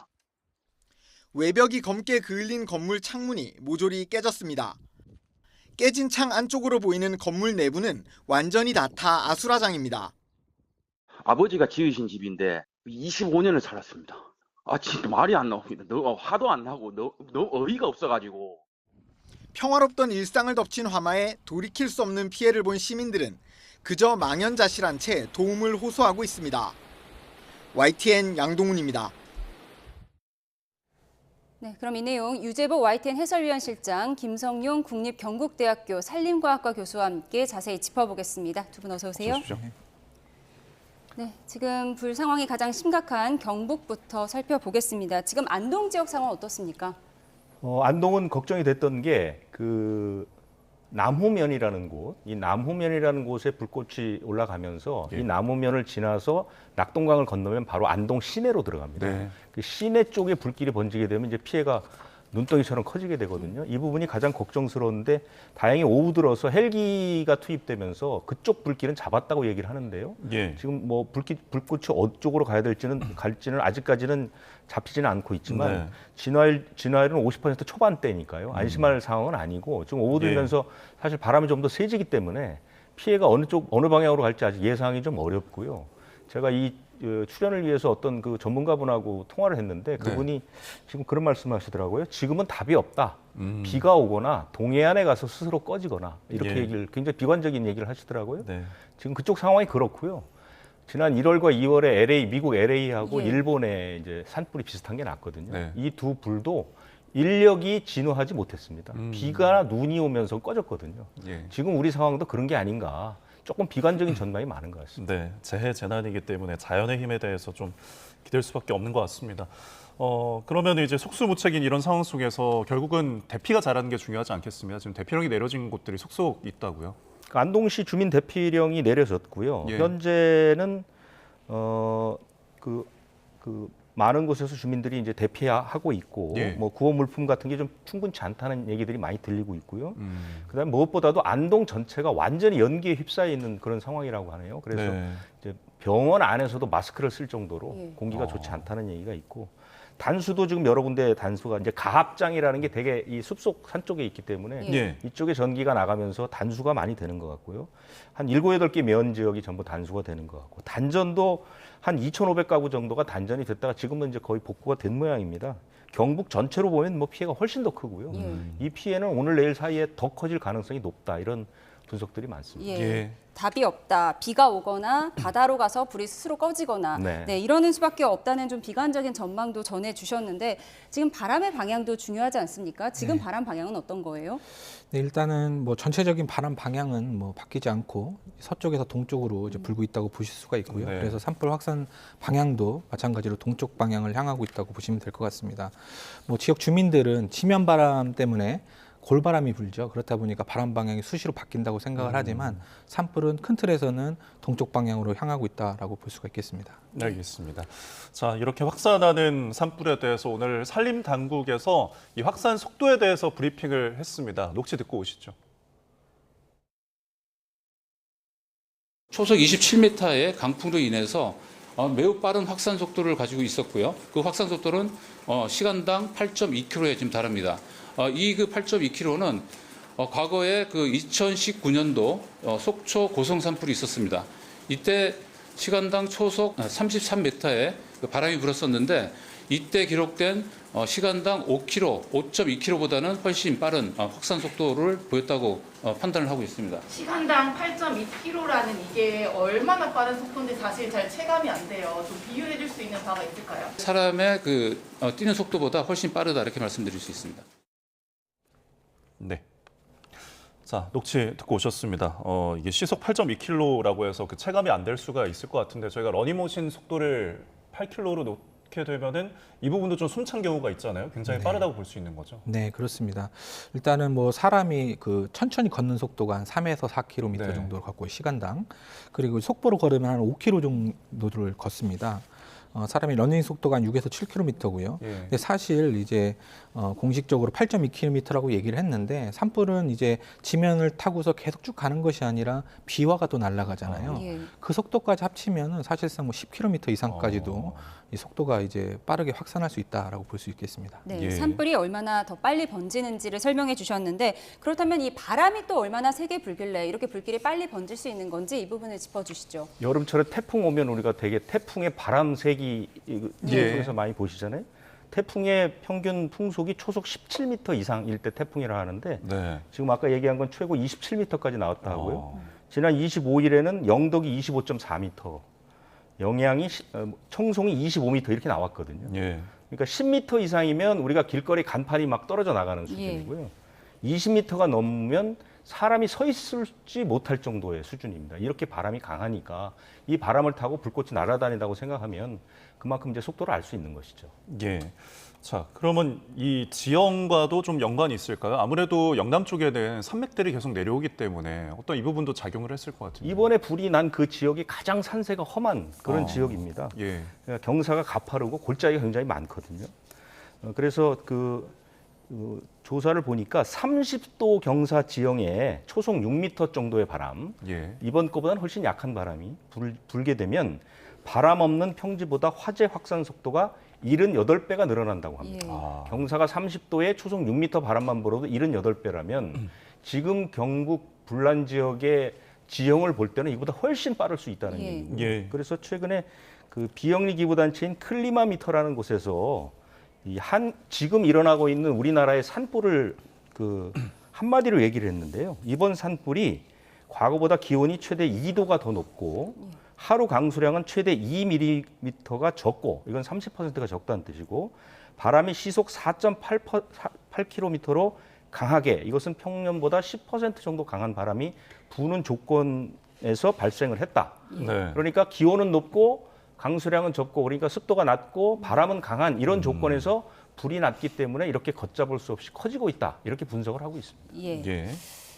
외벽이 검게 그을린 건물 창문이 모조리 깨졌습니다. 깨진 창 안쪽으로 보이는 건물 내부는 완전히 다 타 아수라장입니다. 아버지가 지으신 집인데 25년을 살았습니다. 진짜 말이 안 나옵니다. 화도 안 나고 너무 어이가 없어가지고. 평화롭던 일상을 덮친 화마에 돌이킬 수 없는 피해를 본 시민들은 그저 망연자실한 채 도움을 호소하고 있습니다. YTN 양동훈입니다. 네, 그럼 이 내용 유재복 YTN 해설위원 실장, 김성용 국립경북대학교 산림과학과 교수와 함께 자세히 짚어보겠습니다. 두 분 어서 오세요. 네, 지금 불 상황이 가장 심각한 경북부터 살펴보겠습니다. 지금 안동 지역 상황 어떻습니까? 안동은 걱정이 됐던 게 그 남호면이라는 곳, 이 남호면이라는 곳에 불꽃이 올라가면서 이 남호면을 지나서 낙동강을 건너면 바로 안동 시내로 들어갑니다. 네. 그 시내 쪽에 불길이 번지게 되면 이제 피해가 눈덩이처럼 커지게 되거든요. 이 부분이 가장 걱정스러운데 다행히 오후 들어서 헬기가 투입되면서 그쪽 불길은 잡았다고 얘기를 하는데요. 예. 지금 뭐 불꽃이 어쪽으로 갈지는 아직까지는 잡히지는 않고 있지만 네. 진화율은 50% 초반대니까요. 안심할 상황은 아니고 지금 오후 들면서 사실 바람이 좀 더 세지기 때문에 피해가 어느 방향으로 갈지 아직 예상이 좀 어렵고요. 제가 이 출연을 위해서 어떤 그 전문가분하고 통화를 했는데 그분이 지금 그런 말씀을 하시더라고요. 지금은 답이 없다. 비가 오거나 동해안에 가서 스스로 꺼지거나 이렇게 얘기를 굉장히 비관적인 얘기를 하시더라고요. 지금 그쪽 상황이 그렇고요. 지난 1월과 2월에 미국 LA하고 일본에 이제 산불이 비슷한 게 났거든요. 이 두 불도 인력이 진화하지 못했습니다. 비가 눈이 오면서 꺼졌거든요. 지금 우리 상황도 그런 게 아닌가. 조금 비관적인 전망이 많은 것 같습니다. 네, 재해 재난이기 때문에 자연의 힘에 대해서 좀 기댈 수밖에 없는 것 같습니다. 그러면 이제 속수무책인 이런 상황 속에서 결국은 대피가 잘하는 게 중요하지 않겠습니까? 지금 대피령이 내려진 곳들이 속속 있다고요? 안동시 주민 대피령이 내려졌고요. 현재는 많은 곳에서 주민들이 이제 대피하고 있고 뭐 구호 물품 같은 게 좀 충분치 않다는 얘기들이 많이 들리고 있고요. 그다음에 무엇보다도 안동 전체가 완전히 연기에 휩싸여 있는 그런 상황이라고 하네요. 그래서 이제 병원 안에서도 마스크를 쓸 정도로 공기가 좋지 않다는 얘기가 있고 단수도 지금 여러 군데 단수가 이제 가합장이라는 게 되게 이 숲속 산 쪽에 있기 때문에 이쪽에 전기가 나가면서 단수가 많이 되는 것 같고요. 한 7, 8개 면 지역이 전부 단수가 되는 것 같고 단전도 한 2,500가구 정도가 단전이 됐다가 지금은 이제 거의 복구가 된 모양입니다. 경북 전체로 보면 뭐 피해가 훨씬 더 크고요. 이 피해는 오늘 내일 사이에 더 커질 가능성이 높다 이런 분석들이 많습니다. 예. 답이 없다. 비가 오거나 바다로 가서 불이 스스로 꺼지거나 네, 이러는 수밖에 없다는 좀 비관적인 전망도 전해주셨는데 지금 바람의 방향도 중요하지 않습니까? 지금 바람 방향은 어떤 거예요? 네, 일단은 뭐 전체적인 바람 방향은 뭐 바뀌지 않고 서쪽에서 동쪽으로 이제 불고 있다고 보실 수가 있고요. 그래서 산불 확산 방향도 마찬가지로 동쪽 방향을 향하고 있다고 보시면 될 것 같습니다. 뭐 지역 주민들은 지면 바람 때문에 골바람이 불죠. 그렇다 보니까 바람 방향이 수시로 바뀐다고 생각을 하지만 산불은 큰 틀에서는 동쪽 방향으로 향하고 있다라고 볼 수가 있겠습니다. 네, 알겠습니다. 자, 이렇게 확산하는 산불에 대해서 오늘 산림당국에서 이 확산 속도에 대해서 브리핑을 했습니다. 녹취 듣고 오시죠. 초속 27m의 강풍으로 인해서 매우 빠른 확산 속도를 가지고 있었고요. 그 확산 속도는 시간당 8.2km에 지금 달합니다. 이 그 8.2km는 과거에 그 2019년도 속초 고성 산불이 있었습니다. 이때 시간당 초속 33m의 바람이 불었었는데 이때 기록된 시간당 5km, 5.2km보다는 훨씬 빠른 확산 속도를 보였다고 판단을 하고 있습니다. 시간당 8.2km라는 이게 얼마나 빠른 속도인지 사실 잘 체감이 안 돼요. 좀 비유해 줄 수 있는 바가 있을까요? 사람의 그 뛰는 속도보다 훨씬 빠르다 이렇게 말씀드릴 수 있습니다. 네. 자, 녹취 듣고 오셨습니다. 이게 시속 8.2km라고 해서 그 체감이 안 될 수가 있을 것 같은데 저희가 러닝머신 속도를 8km로 놓게 되면은 이 부분도 좀 숨찬 경우가 있잖아요. 굉장히 빠르다고 볼 수 있는 거죠. 네, 그렇습니다. 일단은 뭐 사람이 그 천천히 걷는 속도가 한 3에서 4km 정도를 걷고 시간당, 그리고 속보로 걸으면 한 5km 정도를 걷습니다. 사람이 러닝 속도가 한 6에서 7km고요. 근데 사실 이제 공식적으로 8.2km라고 얘기를 했는데 산불은 이제 지면을 타고서 계속 쭉 가는 것이 아니라 비와가 또 날아가잖아요. 그 속도까지 합치면은 사실상 뭐 10km 이상까지도 이 속도가 이제 빠르게 확산할 수 있다라고 볼 수 있겠습니다. 네, 산불이 얼마나 더 빨리 번지는지를 설명해 주셨는데 그렇다면 이 바람이 또 얼마나 세게 불길래 이렇게 불길이 빨리 번질 수 있는 건지 이 부분을 짚어주시죠. 여름철에 태풍 오면 우리가 되게 태풍의 바람 세기 방송에서 많이 보시잖아요. 태풍의 평균 풍속이 초속 17m 이상일 때 태풍이라 하는데 지금 아까 얘기한 건 최고 27m까지 나왔다 하고요. 지난 25일에는 영덕이 25.4m, 영양이 청송이 25m 이렇게 나왔거든요. 그러니까 10m 이상이면 우리가 길거리 간판이 막 떨어져 나가는 수준이고요. 20m가 넘으면 사람이 서 있을지 못할 정도의 수준입니다. 이렇게 바람이 강하니까 이 바람을 타고 불꽃이 날아다닌다고 생각하면 그만큼 이제 속도를 알 수 있는 것이죠. 예. 자, 그러면 이 지형과도 좀 연관이 있을까요? 아무래도 영남 쪽에는 산맥들이 계속 내려오기 때문에 어떤 이 부분도 작용을 했을 것 같은데. 이번에 불이 난 그 지역이 가장 산세가 험한 그런 지역입니다. 그러니까 경사가 가파르고 골짜기가 굉장히 많거든요. 그래서 조사를 보니까 30도 경사 지형에 초속 6m 정도의 바람, 이번 거보다는 훨씬 약한 바람이 불게 되면 바람 없는 평지보다 화재 확산 속도가 78배가 늘어난다고 합니다. 경사가 30도에 초속 6m 바람만 불어도 78배라면 지금 경북 불난 지역의 지형을 볼 때는 이보다 훨씬 빠를 수 있다는 얘기고요. 그래서 최근에 그 비영리 기부단체인 클리마미터라는 곳에서 지금 일어나고 있는 우리나라의 산불을 한마디로 얘기를 했는데요. 이번 산불이 과거보다 기온이 최대 2도가 더 높고 하루 강수량은 최대 2mm가 적고 이건 30%가 적다는 뜻이고 바람이 시속 4.8km로 강하게 이것은 평년보다 10% 정도 강한 바람이 부는 조건에서 발생을 했다. 그러니까 기온은 높고 강수량은 적고 그러니까 습도가 낮고 바람은 강한 이런 조건에서 불이 났기 때문에 이렇게 걷잡을 수 없이 커지고 있다. 이렇게 분석을 하고 있습니다.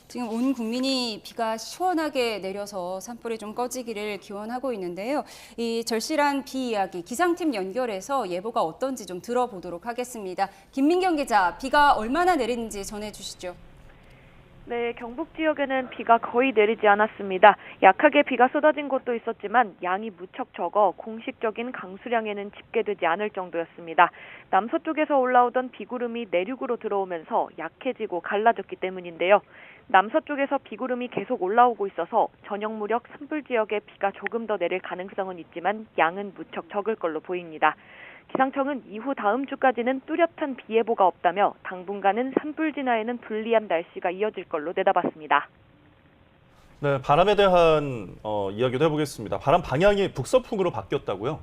지금 온 국민이 비가 시원하게 내려서 산불이 좀 꺼지기를 기원하고 있는데요. 이 절실한 비 이야기 기상팀 연결해서 예보가 어떤지 좀 들어보도록 하겠습니다. 김민경 기자, 비가 얼마나 내리는지 전해주시죠. 네, 경북 지역에는 비가 거의 내리지 않았습니다. 약하게 비가 쏟아진 곳도 있었지만 양이 무척 적어 공식적인 강수량에는 집계되지 않을 정도였습니다. 남서쪽에서 올라오던 비구름이 내륙으로 들어오면서 약해지고 갈라졌기 때문인데요. 남서쪽에서 비구름이 계속 올라오고 있어서 저녁 무렵 산불 지역에 비가 조금 더 내릴 가능성은 있지만 양은 무척 적을 걸로 보입니다. 기상청은 이후 다음 주까지는 뚜렷한 비 예보가 없다며 당분간은 산불 진화에는 불리한 날씨가 이어질 걸로 내다봤습니다. 네, 바람에 대한 이야기도 해보겠습니다. 바람 방향이 북서풍으로 바뀌었다고요?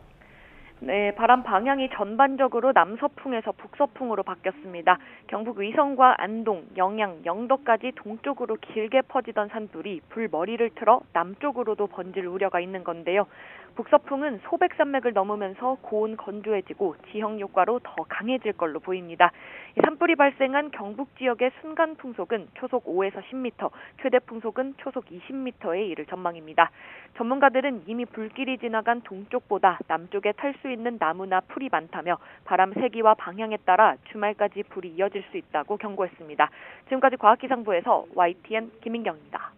네, 바람 방향이 전반적으로 남서풍에서 북서풍으로 바뀌었습니다. 경북 의성과 안동, 영양, 영도까지 동쪽으로 길게 퍼지던 산불이 불머리를 틀어 남쪽으로도 번질 우려가 있는 건데요. 북서풍은 소백산맥을 넘으면서 고온 건조해지고 지형 효과로 더 강해질 걸로 보입니다. 산불이 발생한 경북 지역의 순간 풍속은 초속 5에서 10m, 최대 풍속은 초속 20m에 이를 전망입니다. 전문가들은 이미 불길이 지나간 동쪽보다 남쪽에 탈 수 있는 나무나 풀이 많다며 바람 세기와 방향에 따라 주말까지 불이 이어질 수 있다고 경고했습니다. 지금까지 과학기상부에서 YTN 김인경입니다.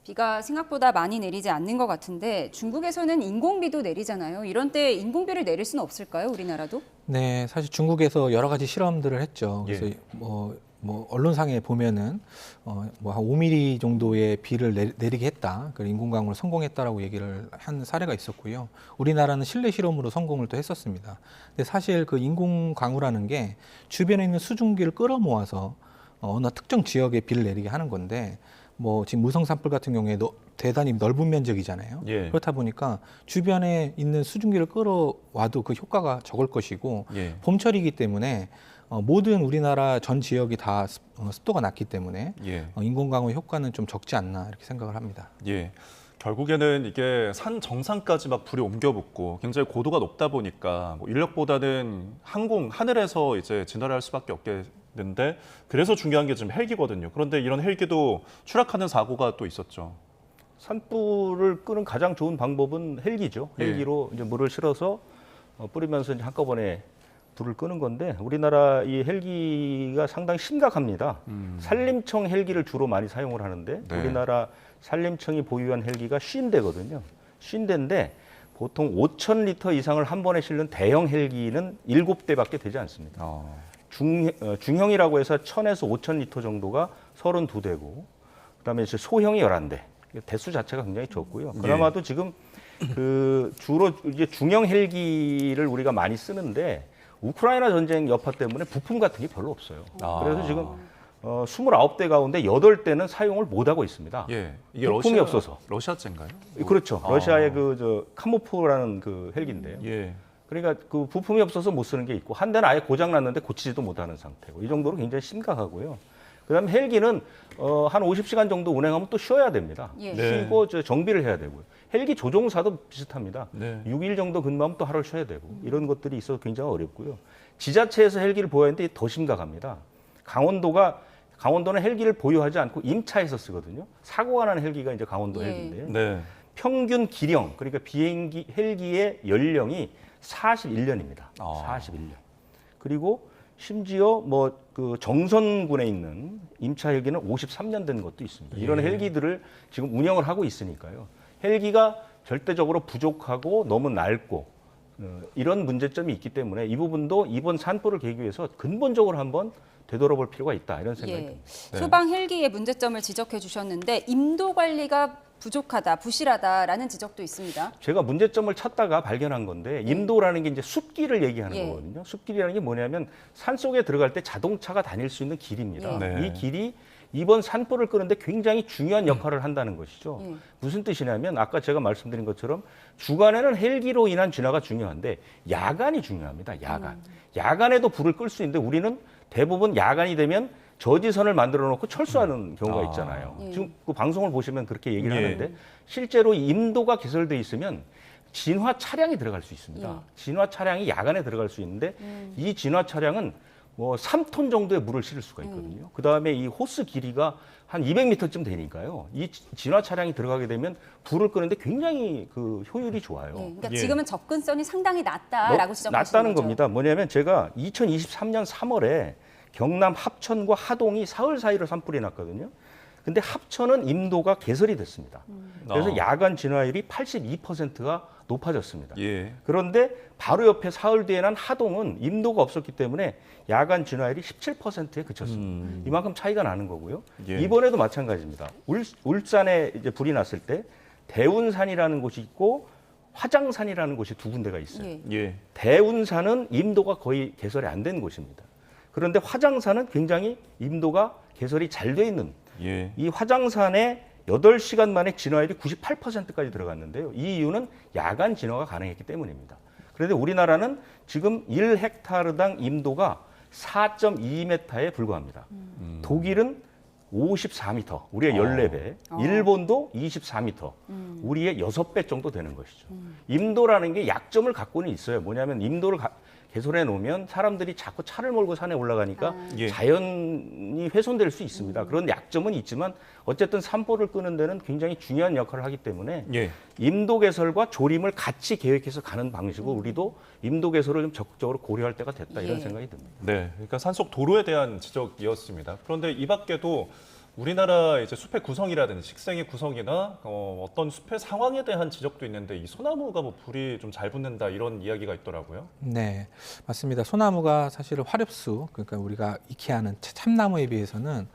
비가 생각보다 많이 내리지 않는 것 같은데 중국에서는 인공비도 내리잖아요. 이런 때 인공비를 내릴 수는 없을까요, 우리나라도? 네, 사실 중국에서 여러 가지 실험들을 했죠. 그래서 뭐 언론상에 보면은 뭐 한 5mm 정도의 비를 내리게 했다. 그 인공강우로 성공했다라고 얘기를 한 사례가 있었고요. 우리나라는 실내 실험으로 성공을 또 했었습니다. 근데 사실 그 인공강우라는 게 주변에 있는 수증기를 끌어모아서 어느 특정 지역에 비를 내리게 하는 건데, 뭐 지금 무성 산불 같은 경우에 대단히 넓은 면적이잖아요. 그렇다 보니까 주변에 있는 수증기를 끌어와도 그 효과가 적을 것이고, 봄철이기 때문에 모든 우리나라 전 지역이 다 습도가 낮기 때문에 인공강우 효과는 좀 적지 않나 이렇게 생각을 합니다. 결국에는 이게 산 정상까지 막 불이 옮겨붙고 굉장히 고도가 높다 보니까 뭐 인력보다는 하늘에서 이제 진화를 할 수밖에 없겠는데, 그래서 중요한 게 지금 헬기거든요. 그런데 이런 헬기도 추락하는 사고가 또 있었죠. 산불을 끄는 가장 좋은 방법은 헬기죠. 헬기로 이제 물을 실어서 뿌리면서 이제 한꺼번에 불을 끄는 건데, 우리나라 이 헬기가 상당히 심각합니다. 산림청 헬기를 주로 많이 사용을 하는데, 우리나라 산림청이 보유한 헬기가 50대거든요. 50대인데 보통 5,000리터 이상을 한 번에 실는 대형 헬기는 7대밖에 되지 않습니다. 중형이라고 해서 1,000에서 5,000리터 정도가 32대고, 그다음에 이제 소형이 11대. 대수 자체가 굉장히 적고요. 그나마도 지금 그 주로 이제 중형 헬기를 우리가 많이 쓰는데, 우크라이나 전쟁 여파 때문에 부품 같은 게 별로 없어요. 그래서 지금 29대 가운데 8대는 사용을 못 하고 있습니다. 이게 부품이 없어서. 러시아제인가요? 그렇죠. 러시아의 카모프라는 그 헬기인데요. 그러니까 그 부품이 없어서 못 쓰는 게 있고, 한 대는 아예 고장 났는데 고치지도 못하는 상태고, 이 정도로 굉장히 심각하고요. 그다음에 헬기는 한 50시간 정도 운행하면 또 쉬어야 됩니다. 쉬고 정비를 해야 되고요. 헬기 조종사도 비슷합니다. 6일 정도 근무하면 또 하루 쉬어야 되고, 이런 것들이 있어서 굉장히 어렵고요. 지자체에서 헬기를 보유하는데 더 심각합니다. 강원도는 헬기를 보유하지 않고 임차해서 쓰거든요. 사고가 나는 헬기가 이제 강원도 헬기인데요. 평균 기령, 그러니까 헬기의 연령이 41년입니다. 41년. 그리고 심지어 그 정선군에 있는 임차 헬기는 53년 된 것도 있습니다. 이런 헬기들을 지금 운영을 하고 있으니까요. 헬기가 절대적으로 부족하고 너무 낡고 이런 문제점이 있기 때문에 이 부분도 이번 산불을 계기 위해서 근본적으로 한번 되돌아볼 필요가 있다, 이런 생각이 듭니다. 소방 헬기의 문제점을 지적해 주셨는데 인도 관리가 부족하다, 부실하다라는 지적도 있습니다. 제가 문제점을 찾다가 발견한 건데, 인도라는 게 이제 숲길을 얘기하는 거거든요. 숲길이라는 게 뭐냐면 산속에 들어갈 때 자동차가 다닐 수 있는 길입니다. 이 길이 이번 산불을 끄는데 굉장히 중요한 역할을 한다는 것이죠. 무슨 뜻이냐면 아까 제가 말씀드린 것처럼 주간에는 헬기로 인한 진화가 중요한데 야간이 중요합니다. 야간에도 불을 끌 수 있는데 우리는 대부분 야간이 되면 저지선을 만들어 놓고 철수하는 경우가 있잖아요. 지금 그 방송을 보시면 그렇게 얘기를 하는데, 실제로 인도가 개설돼 있으면 진화 차량이 들어갈 수 있습니다. 진화 차량이 야간에 들어갈 수 있는데, 이 진화 차량은 뭐 3톤 정도의 물을 실을 수가 있거든요. 그다음에 이 호스 길이가 한 200m쯤 되니까요. 이 진화 차량이 들어가게 되면 불을 끄는데 굉장히 그 효율이 좋아요. 그러니까 지금은 접근성이 상당히 낮다라고 지적하시는 낮다는 거죠. 겁니다. 뭐냐면 제가 2023년 3월에 경남 합천과 하동이 사흘 사이로 산불이 났거든요. 근데 합천은 임도가 개설이 됐습니다. 그래서 야간 진화율이 82%가 높아졌습니다. 그런데 바로 옆에 사흘 뒤에 난 하동은 임도가 없었기 때문에 야간 진화율이 17%에 그쳤습니다. 이만큼 차이가 나는 거고요. 이번에도 마찬가지입니다. 울산에 이제 불이 났을 때 대운산이라는 곳이 있고 화장산이라는 곳이 두 군데가 있어요. 대운산은 임도가 거의 개설이 안 된 곳입니다. 그런데 화장산은 굉장히 임도가 개설이 잘 돼 있는, 예. 이 화장산에 8시간 만에 진화율이 98%까지 들어갔는데요. 이 이유는 야간 진화가 가능했기 때문입니다. 그런데 우리나라는 지금 1헥타르당 임도가 4.2m에 불과합니다. 독일은 54m, 우리의 14배, 일본도 24m, 우리의 6배 정도 되는 것이죠. 임도라는 게 약점을 갖고는 있어요. 뭐냐면 임도를 개선해 놓으면 사람들이 자꾸 차를 몰고 산에 올라가니까 예. 자연이 훼손될 수 있습니다. 그런 약점은 있지만 어쨌든 산불을 끄는 데는 굉장히 중요한 역할을 하기 때문에 예. 임도 개설과 조림을 같이 계획해서 가는 방식으로 우리도 임도 개설을 좀 적극적으로 고려할 때가 됐다 이런 생각이 듭니다. 네, 그러니까 산속 도로에 대한 지적이었습니다. 그런데 이 밖에도 우리나라 이제 숲의 구성이라든지 식생의 구성이나 어떤 숲의 상황에 대한 지적도 있는데 이 소나무가 뭐 불이 좀 잘 붙는다 이런 이야기가 있더라고요. 네, 맞습니다. 소나무가 사실은 화렵수, 그러니까 우리가 익히 아는 참나무에 비해서는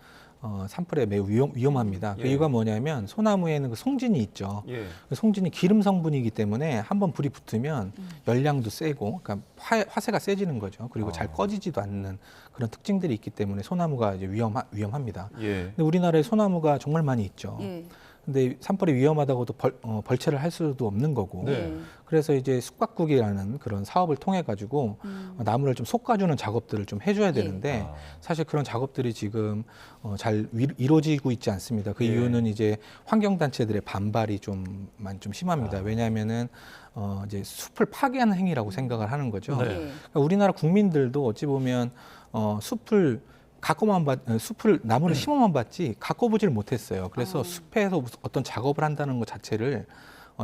산불에 매우 위험합니다. 그 예. 이유가 뭐냐면 소나무에는 그 송진이 있죠. 예. 그 송진이 기름 성분이기 때문에 한번 불이 붙으면 열량도 세고, 그러니까 화세가 세지는 거죠. 그리고 잘 꺼지지도 않는 그런 특징들이 있기 때문에 소나무가 이제 위험합니다. 예. 근데 우리나라에 소나무가 정말 많이 있죠. 예. 근데 산불이 위험하다고도 벌채를 할 수도 없는 거고. 네. 그래서 이제 숲가꾸기라는 그런 사업을 통해 가지고 나무를 좀 솎아주는 작업들을 좀 해줘야 되는데 사실 그런 작업들이 지금 잘 이루어지고 있지 않습니다. 그 예. 이유는 이제 환경단체들의 반발이 좀 심합니다. 왜냐하면은 이제 숲을 파괴하는 행위라고 생각을 하는 거죠. 네. 그러니까 우리나라 국민들도 어찌 보면 숲을 나무를 심어만 봤지 가꿔보질 못했어요. 그래서 숲에서 어떤 작업을 한다는 것 자체를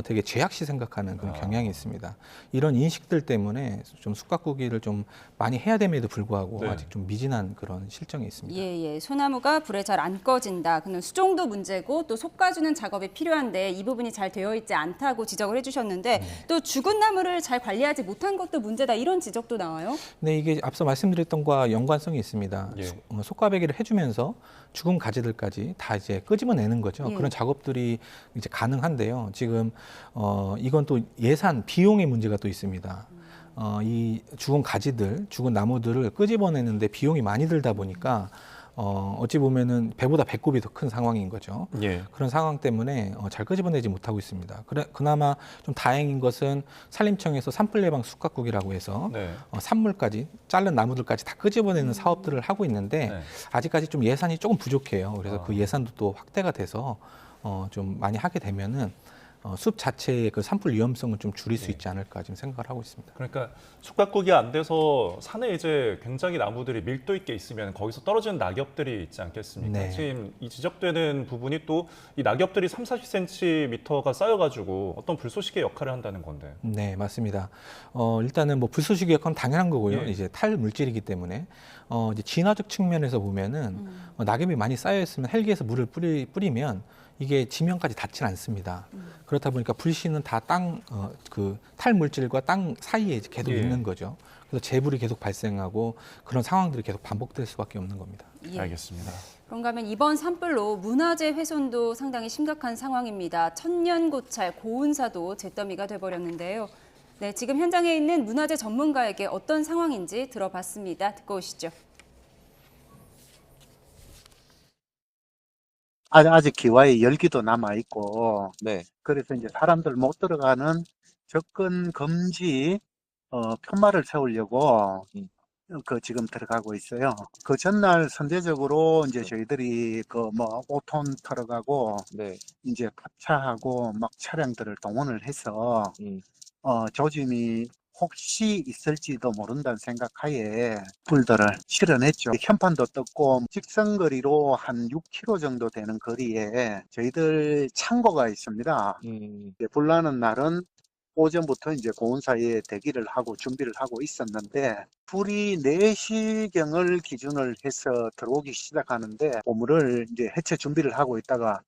되게 죄악시 생각하는 그런 경향이 있습니다. 이런 인식들 때문에 좀 숲가꾸기를 좀 많이 해야 됨에도 불구하고 네. 아직 좀 미진한 그런 실정이 있습니다. 예. 소나무가 불에 잘 안 꺼진다. 그는 수종도 문제고 또 솎아주는 작업이 필요한데 이 부분이 잘 되어 있지 않다고 지적을 해주셨는데 또 죽은 나무를 잘 관리하지 못한 것도 문제다. 이런 지적도 나와요? 네, 이게 앞서 말씀드렸던 것과 연관성이 있습니다. 예. 속가배기를 해주면서 죽은 가지들까지 다 이제 끄집어내는 거죠. 예. 그런 작업들이 이제 가능한데요. 지금 이건 또 예산, 비용의 문제가 또 있습니다. 이 죽은 가지들, 죽은 나무들을 끄집어내는데 비용이 많이 들다 보니까 어찌 보면은 배보다 배꼽이 더 큰 상황인 거죠. 예. 그런 상황 때문에 잘 끄집어내지 못하고 있습니다. 그나마 좀 다행인 것은 산림청에서 산불 예방 숲가꾸기라고 해서 네. 산물까지 자른 나무들까지 다 끄집어내는 사업들을 하고 있는데 네. 아직까지 좀 예산이 조금 부족해요. 그래서 그 예산도 또 확대가 돼서 좀 많이 하게 되면은 숲 자체의 그 산불 위험성을 좀 줄일 수 있지 않을까 지금 생각을 하고 있습니다. 그러니까 숲가꾸기 안 돼서 산에 이제 굉장히 나무들이 밀도 있게 있으면 거기서 떨어지는 낙엽들이 있지 않겠습니까? 네. 지금 이 지적되는 부분이 또 이 낙엽들이 30-40cm가 쌓여가지고 어떤 불쏘시개 역할을 한다는 건데. 네, 맞습니다. 일단은 뭐 불쏘시개 역할은 당연한 거고요. 예. 이제 탈 물질이기 때문에 이제 진화적 측면에서 보면은 낙엽이 많이 쌓여 있으면 헬기에서 물을 뿌리면 이게 지면까지 닿지는 않습니다. 그렇다 보니까 불씨는 다 그 탈물질과 땅 사이에 계속 예. 있는 거죠. 그래서 재불이 계속 발생하고 그런 상황들이 계속 반복될 수밖에 없는 겁니다. 예. 알겠습니다. 그런가 하면 이번 산불로 문화재 훼손도 상당히 심각한 상황입니다. 천년고찰 고운사도 잿더미가 돼버렸는데요. 네, 지금 현장에 있는 문화재 전문가에게 어떤 상황인지 들어봤습니다. 듣고 오시죠. 아직 기와에 열기도 남아 있고, 네. 그래서 이제 사람들 못 들어가는 접근 금지 편말을 세우려고 지금 들어가고 있어요. 그 전날 선제적으로 이제 저희들이 5톤 털어가고 네. 이제 탑차하고 막 차량들을 동원을 해서 조짐이 혹시 있을지도 모른다는 생각하에 불들을 실어냈죠. 현판도 떴고 직선거리로 한 6km 정도 되는 거리에 저희들 창고가 있습니다. 이제 불 나는 날은 오전부터 이제 고온사에 대기를 하고 준비를 하고 있었는데 불이 4시경을 기준을 해서 들어오기 시작하는데 보물을 이제 해체 준비를 하고 있다가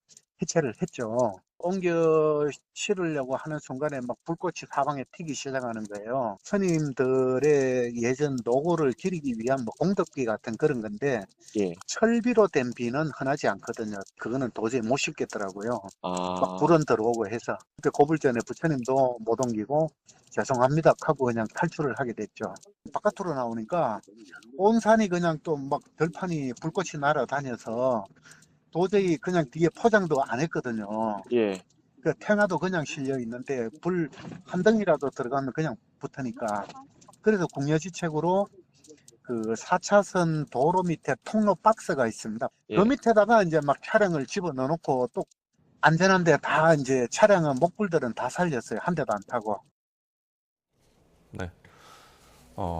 해체를 했죠. 옮겨 실으려고 하는 순간에 막 불꽃이 사방에 튀기 시작하는 거예요. 스님들의 예전 노고를 기리기 위한 공덕비 같은 그런 건데 예. 철비로 된 비는 흔하지 않거든요. 그거는 도저히 못 싣겠더라고요. 아. 막 불은 들어오고 해서 그때 고불전에 부처님도 못 옮기고 죄송합니다 하고 그냥 탈출을 하게 됐죠. 바깥으로 나오니까 온 산이 그냥 또 막 들판이 불꽃이 날아다녀서 도저히 그냥 뒤에 포장도 안 했거든요. 예. 그 탱화도 그냥 실려 있는데 불 한 덩이라도 들어가면 그냥 붙으니까. 그래서 국여지책으로 그 4차선 도로 밑에 통로 박스가 있습니다. 예. 그 밑에다가 이제 막 차량을 집어 넣어놓고 또 안전한데 다 이제 차량은 목불들은 다 살렸어요. 한 대도 안 타고. 네.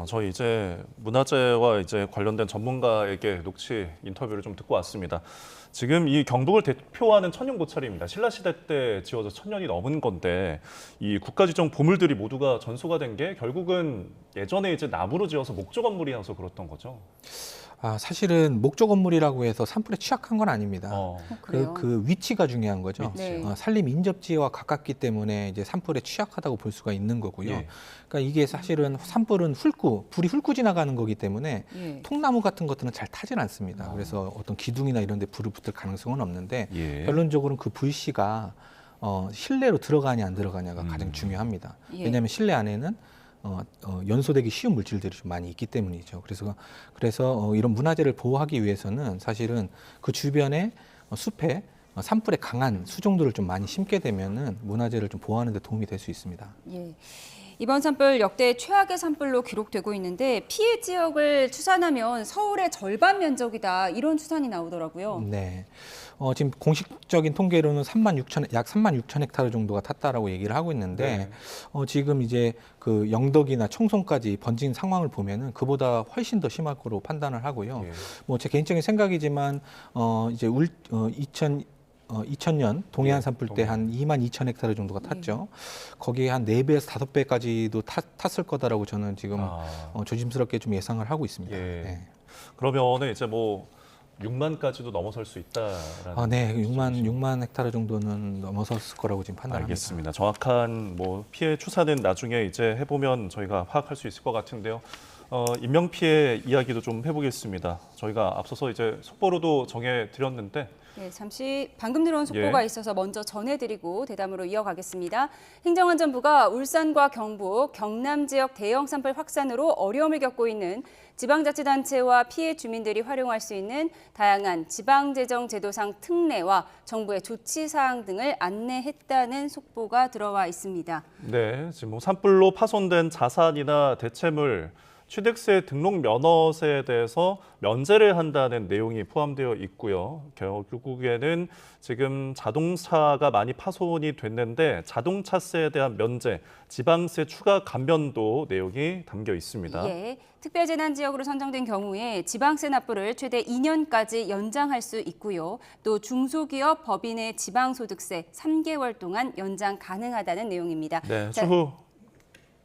저희 이제 문화재와 이제 관련된 전문가에게 녹취 인터뷰를 좀 듣고 왔습니다. 지금 이 경북을 대표하는 천년고찰입니다. 신라시대 때 지어져 1000년이 넘은 건데 이 국가지정 보물들이 모두가 전소가 된 게 결국은 예전에 이제 나무로 지어서 목조 건물이어서 그렇던 거죠. 사실은 목조 건물이라고 해서 산불에 취약한 건 아닙니다. 그래요? 그 위치가 중요한 거죠. 위치. 네. 산림 인접지와 가깝기 때문에 이제 산불에 취약하다고 볼 수가 있는 거고요. 예. 그러니까 이게 사실은 산불은 불이 훑고 지나가는 거기 때문에 예. 통나무 같은 것들은 잘 타질 않습니다. 그래서 어떤 기둥이나 이런 데 불을 붙을 가능성은 없는데 예. 결론적으로는 그 불씨가 실내로 들어가냐 안 들어가냐가 가장 중요합니다. 예. 왜냐하면 실내 안에는 연소되기 쉬운 물질들이 좀 많이 있기 때문이죠. 그래서 이런 문화재를 보호하기 위해서는 사실은 그 주변에 숲에 산불에 강한 수종들을 좀 많이 심게 되면은 문화재를 좀 보호하는 데 도움이 될 수 있습니다. 예. 이번 산불 역대 최악의 산불로 기록되고 있는데 피해 지역을 추산하면 서울의 절반 면적이다 이런 추산이 나오더라고요. 네. 지금 공식적인 통계로는 약 3만 6천 헥타르 정도가 탔다라고 얘기를 하고 있는데 지금 이제 그 영덕이나 청송까지 번진 상황을 보면은 그보다 훨씬 더 심할 거로 판단을 하고요. 뭐 제 개인적인 생각이지만 이제 2000년 동해안 산불 때 한 2만 2천 헥타르 정도가 탔죠. 거기에 한 4배에서 5배까지도 탔을 거다라고 저는 지금 조심스럽게 좀 예상을 하고 있습니다. 예. 네. 그러면은 이제 뭐 6만까지도 넘어설 수 있다라는. 네, 6만 헥타르 정도는 넘어섰을 거라고 지금 판단합니다. 알겠습니다. 정확한 뭐 피해 추산은 나중에 이제 해보면 저희가 파악할 수 있을 것 같은데요. 인명 피해 이야기도 좀 해보겠습니다. 저희가 앞서서 이제 속보로도 정해드렸는데. 네, 잠시 방금 들어온 속보가 있어서 먼저 전해드리고 대담으로 이어가겠습니다. 행정안전부가 울산과 경북, 경남 지역 대형 산불 확산으로 어려움을 겪고 있는 지방자치단체와 피해 주민들이 활용할 수 있는 다양한 지방재정제도상 특례와 정부의 조치사항 등을 안내했다는 속보가 들어와 있습니다. 네, 지금 뭐 산불로 파손된 자산이나 대체물, 취득세 등록 면허세에 대해서 면제를 한다는 내용이 포함되어 있고요. 결국에는 지금 자동차가 많이 파손이 됐는데 자동차세에 대한 면제, 지방세 추가 감면도 내용이 담겨 있습니다. 예, 특별재난지역으로 선정된 경우에 지방세 납부를 최대 2년까지 연장할 수 있고요. 또 중소기업 법인의 지방소득세 3개월 동안 연장 가능하다는 내용입니다. 네, 추후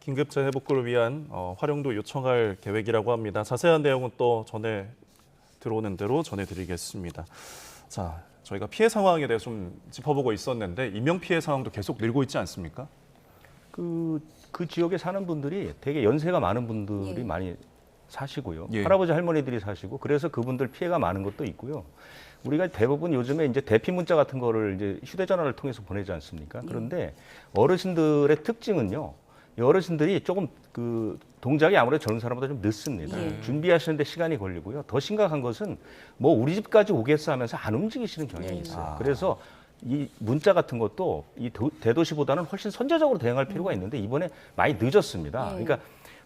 긴급재해 복구를 위한 활용도 요청할 계획이라고 합니다. 자세한 내용은 또 전에 들어오는 대로 전해드리겠습니다. 자, 저희가 피해 상황에 대해서 좀 짚어보고 있었는데 인명 피해 상황도 계속 늘고 있지 않습니까? 그 지역에 사는 분들이 되게 연세가 많은 분들이 많이 사시고요. 예. 할아버지 할머니들이 사시고 그래서 그분들 피해가 많은 것도 있고요. 우리가 대부분 요즘에 이제 대피 문자 같은 거를 이제 휴대전화를 통해서 보내지 않습니까? 그런데 어르신들의 특징은요. 이 어르신들이 조금 그 동작이 아무래도 젊은 사람보다 좀 늦습니다. 준비하시는데 시간이 걸리고요. 더 심각한 것은 뭐 우리 집까지 오겠어 하면서 안 움직이시는 경향이 있어요. 그래서 이 문자 같은 것도 이 대도시보다는 훨씬 선제적으로 대응할 필요가 있는데 이번에 많이 늦었습니다. 그러니까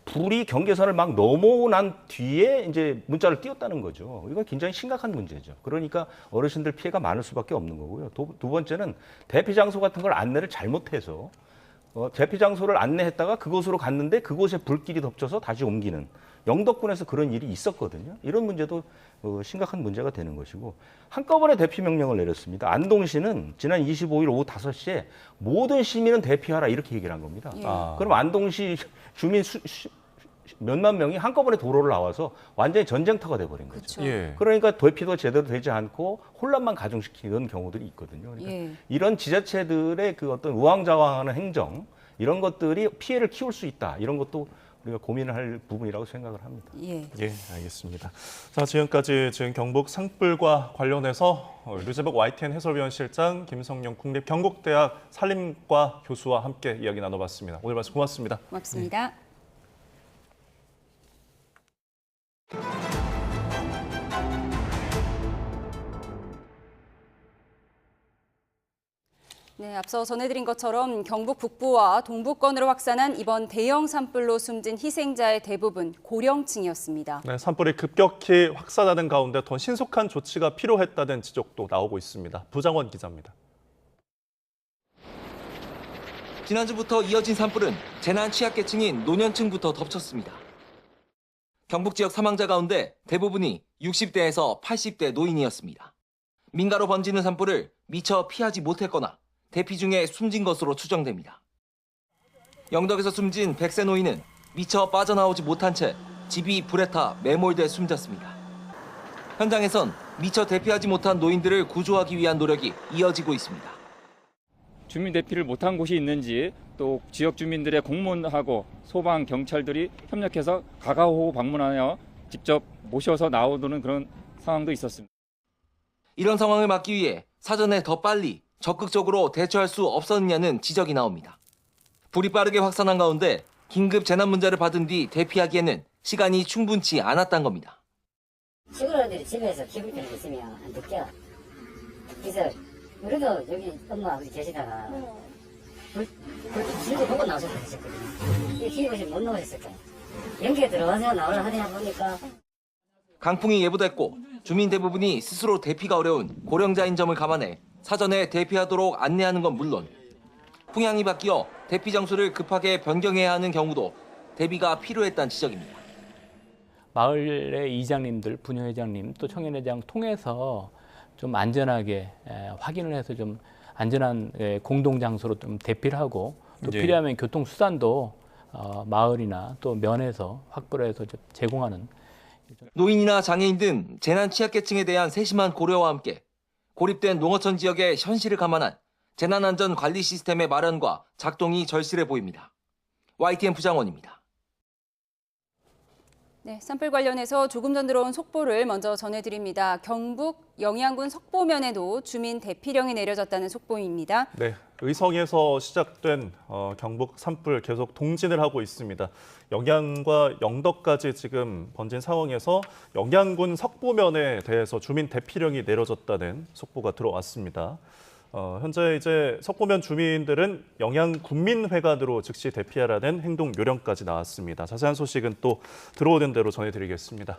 불이 경계선을 막 넘어난 뒤에 이제 문자를 띄웠다는 거죠. 이건 굉장히 심각한 문제죠. 그러니까 어르신들 피해가 많을 수밖에 없는 거고요. 두 번째는 대피 장소 같은 걸 안내를 잘못해서 대피 장소를 안내했다가 그곳으로 갔는데 그곳에 불길이 덮쳐서 다시 옮기는 영덕군에서 그런 일이 있었거든요. 이런 문제도 심각한 문제가 되는 것이고 한꺼번에 대피 명령을 내렸습니다. 안동시는 지난 25일 오후 5시에 모든 시민은 대피하라 이렇게 얘기를 한 겁니다. 그럼 안동시 주민 몇만 명이 한꺼번에 도로를 나와서 완전히 전쟁터가 돼버린 거죠. 그러니까 대피도 제대로 되지 않고 혼란만 가중시키는 경우들이 있거든요. 그러니까 이런 지자체들의 그 어떤 우왕좌왕하는 행정 이런 것들이 피해를 키울 수 있다. 이런 것도 우리가 고민을 할 부분이라고 생각을 합니다. 예, 알겠습니다. 자, 지금까지 경북 산불과 관련해서 류재복 YTN 해설위원 실장, 김성령 국립경북대학 산림과 교수와 함께 이야기 나눠봤습니다. 오늘 말씀 고맙습니다. 고맙습니다. 네, 앞서 전해드린 것처럼 경북 북부와 동부권으로 확산한 이번 대형 산불로 숨진 희생자의 대부분 고령층이었습니다. 네, 산불이 급격히 확산하는 가운데 더 신속한 조치가 필요했다는 지적도 나오고 있습니다. 부장원 기자입니다. 지난주부터 이어진 산불은 재난 취약계층인 노년층부터 덮쳤습니다. 경북 지역 사망자 가운데 대부분이 60대에서 80대 노인이었습니다. 민가로 번지는 산불을 미처 피하지 못했거나 대피 중에 숨진 것으로 추정됩니다. 영덕에서 숨진 100세 노인은 미처 빠져나오지 못한 채 집이 불에 타 매몰돼 숨졌습니다. 현장에선 미처 대피하지 못한 노인들을 구조하기 위한 노력이 이어지고 있습니다. 주민 대피를 못한 곳이 있는지 또 지역 주민들의 공무원하고 소방, 경찰들이 협력해서 가가호호 방문하여 직접 모셔서 나오는 그런 상황도 있었습니다. 이런 상황을 막기 위해 사전에 더 빨리 적극적으로 대처할 수 없었느냐는 지적이 나옵니다. 불이 빠르게 확산한 가운데 긴급 재난 문자를 받은 뒤 대피하기에는 시간이 충분치 않았던 겁니다. 시골들이 집에서 키울 때 있으면 안 느껴. 그래서 우리도 여기 엄마 아버지 계시다가 불 지도 보고 나오셔서 하셨거든요. 이 기회없이 못 나오셨을 거예요. 연기에 들어가서 나오라 하냐 보니까. 강풍이 예보됐고 주민 대부분이 스스로 대피가 어려운 고령자인 점을 감안해 사전에 대피하도록 안내하는 건 물론 풍향이 바뀌어 대피 장소를 급하게 변경해야 하는 경우도 대비가 필요했다는 지적입니다. 마을의 이장님들, 분회장님 또 청년회장 통해서 좀 안전하게 확인을 해서 좀 안전한 공동 장소로 좀 대피를 하고 또 필요하면 교통 수단도 마을이나 또 면에서 확보를 해서 제공하는. 노인이나 장애인 등 재난 취약계층에 대한 세심한 고려와 함께 고립된 농어촌 지역의 현실을 감안한 재난안전 관리 시스템의 마련과 작동이 절실해 보입니다. YTN 부장원입니다. 네, 산불 관련해서 조금 전 들어온 속보를 먼저 전해드립니다. 경북 영양군 석보면에도 주민 대피령이 내려졌다는 속보입니다. 네, 의성에서 시작된 경북 산불 계속 동진을 하고 있습니다. 영양과 영덕까지 지금 번진 상황에서 영양군 석보면에 대해서 주민 대피령이 내려졌다는 속보가 들어왔습니다. 현재 이제 석보면 주민들은 영양군민회관으로 즉시 대피하라는 행동 요령까지 나왔습니다. 자세한 소식은 또 들어오는 대로 전해드리겠습니다.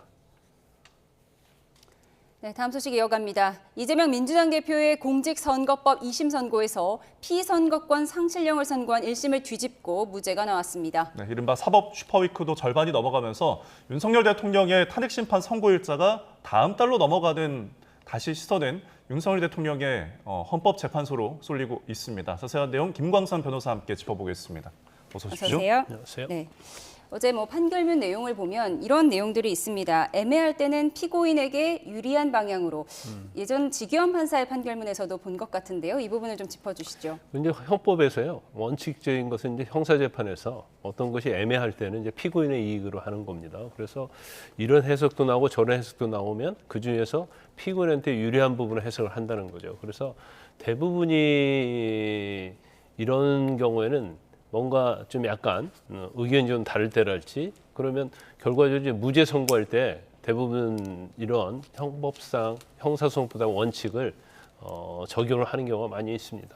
네, 다음 소식 이어갑니다. 이재명 민주당 대표의 공직선거법 2심 선고에서 피선거권 상실령을 선고한 1심을 뒤집고 무죄가 나왔습니다. 네, 이른바 사법 슈퍼위크도 절반이 넘어가면서 윤석열 대통령의 탄핵심판 선고일자가 다음 달로 넘어가는 다시 시선은 윤석열 대통령의 헌법재판소로 쏠리고 있습니다. 자세한 내용 김광선 변호사와 함께 짚어보겠습니다. 어서 오십시오. 어서 오세요. 안녕하세요. 네. 어제 판결문 내용을 보면 이런 내용들이 있습니다. 애매할 때는 피고인에게 유리한 방향으로 예전 지기현 판사의 판결문에서도 본 것 같은데요. 이 부분을 좀 짚어주시죠. 이제 헌법에서요 원칙적인 것은 이제 형사재판에서 어떤 것이 애매할 때는 이제 피고인의 이익으로 하는 겁니다. 그래서 이런 해석도 나오고 저런 해석도 나오면 그 중에서 피고인한테 유리한 부분을 해석을 한다는 거죠. 그래서 대부분이 이런 경우에는 뭔가 좀 약간 의견이 좀 다를 때랄지 그러면 결과적으로 이제 무죄 선고할 때 대부분 이런 형법상 형사소송법상 원칙을 적용을 하는 경우가 많이 있습니다.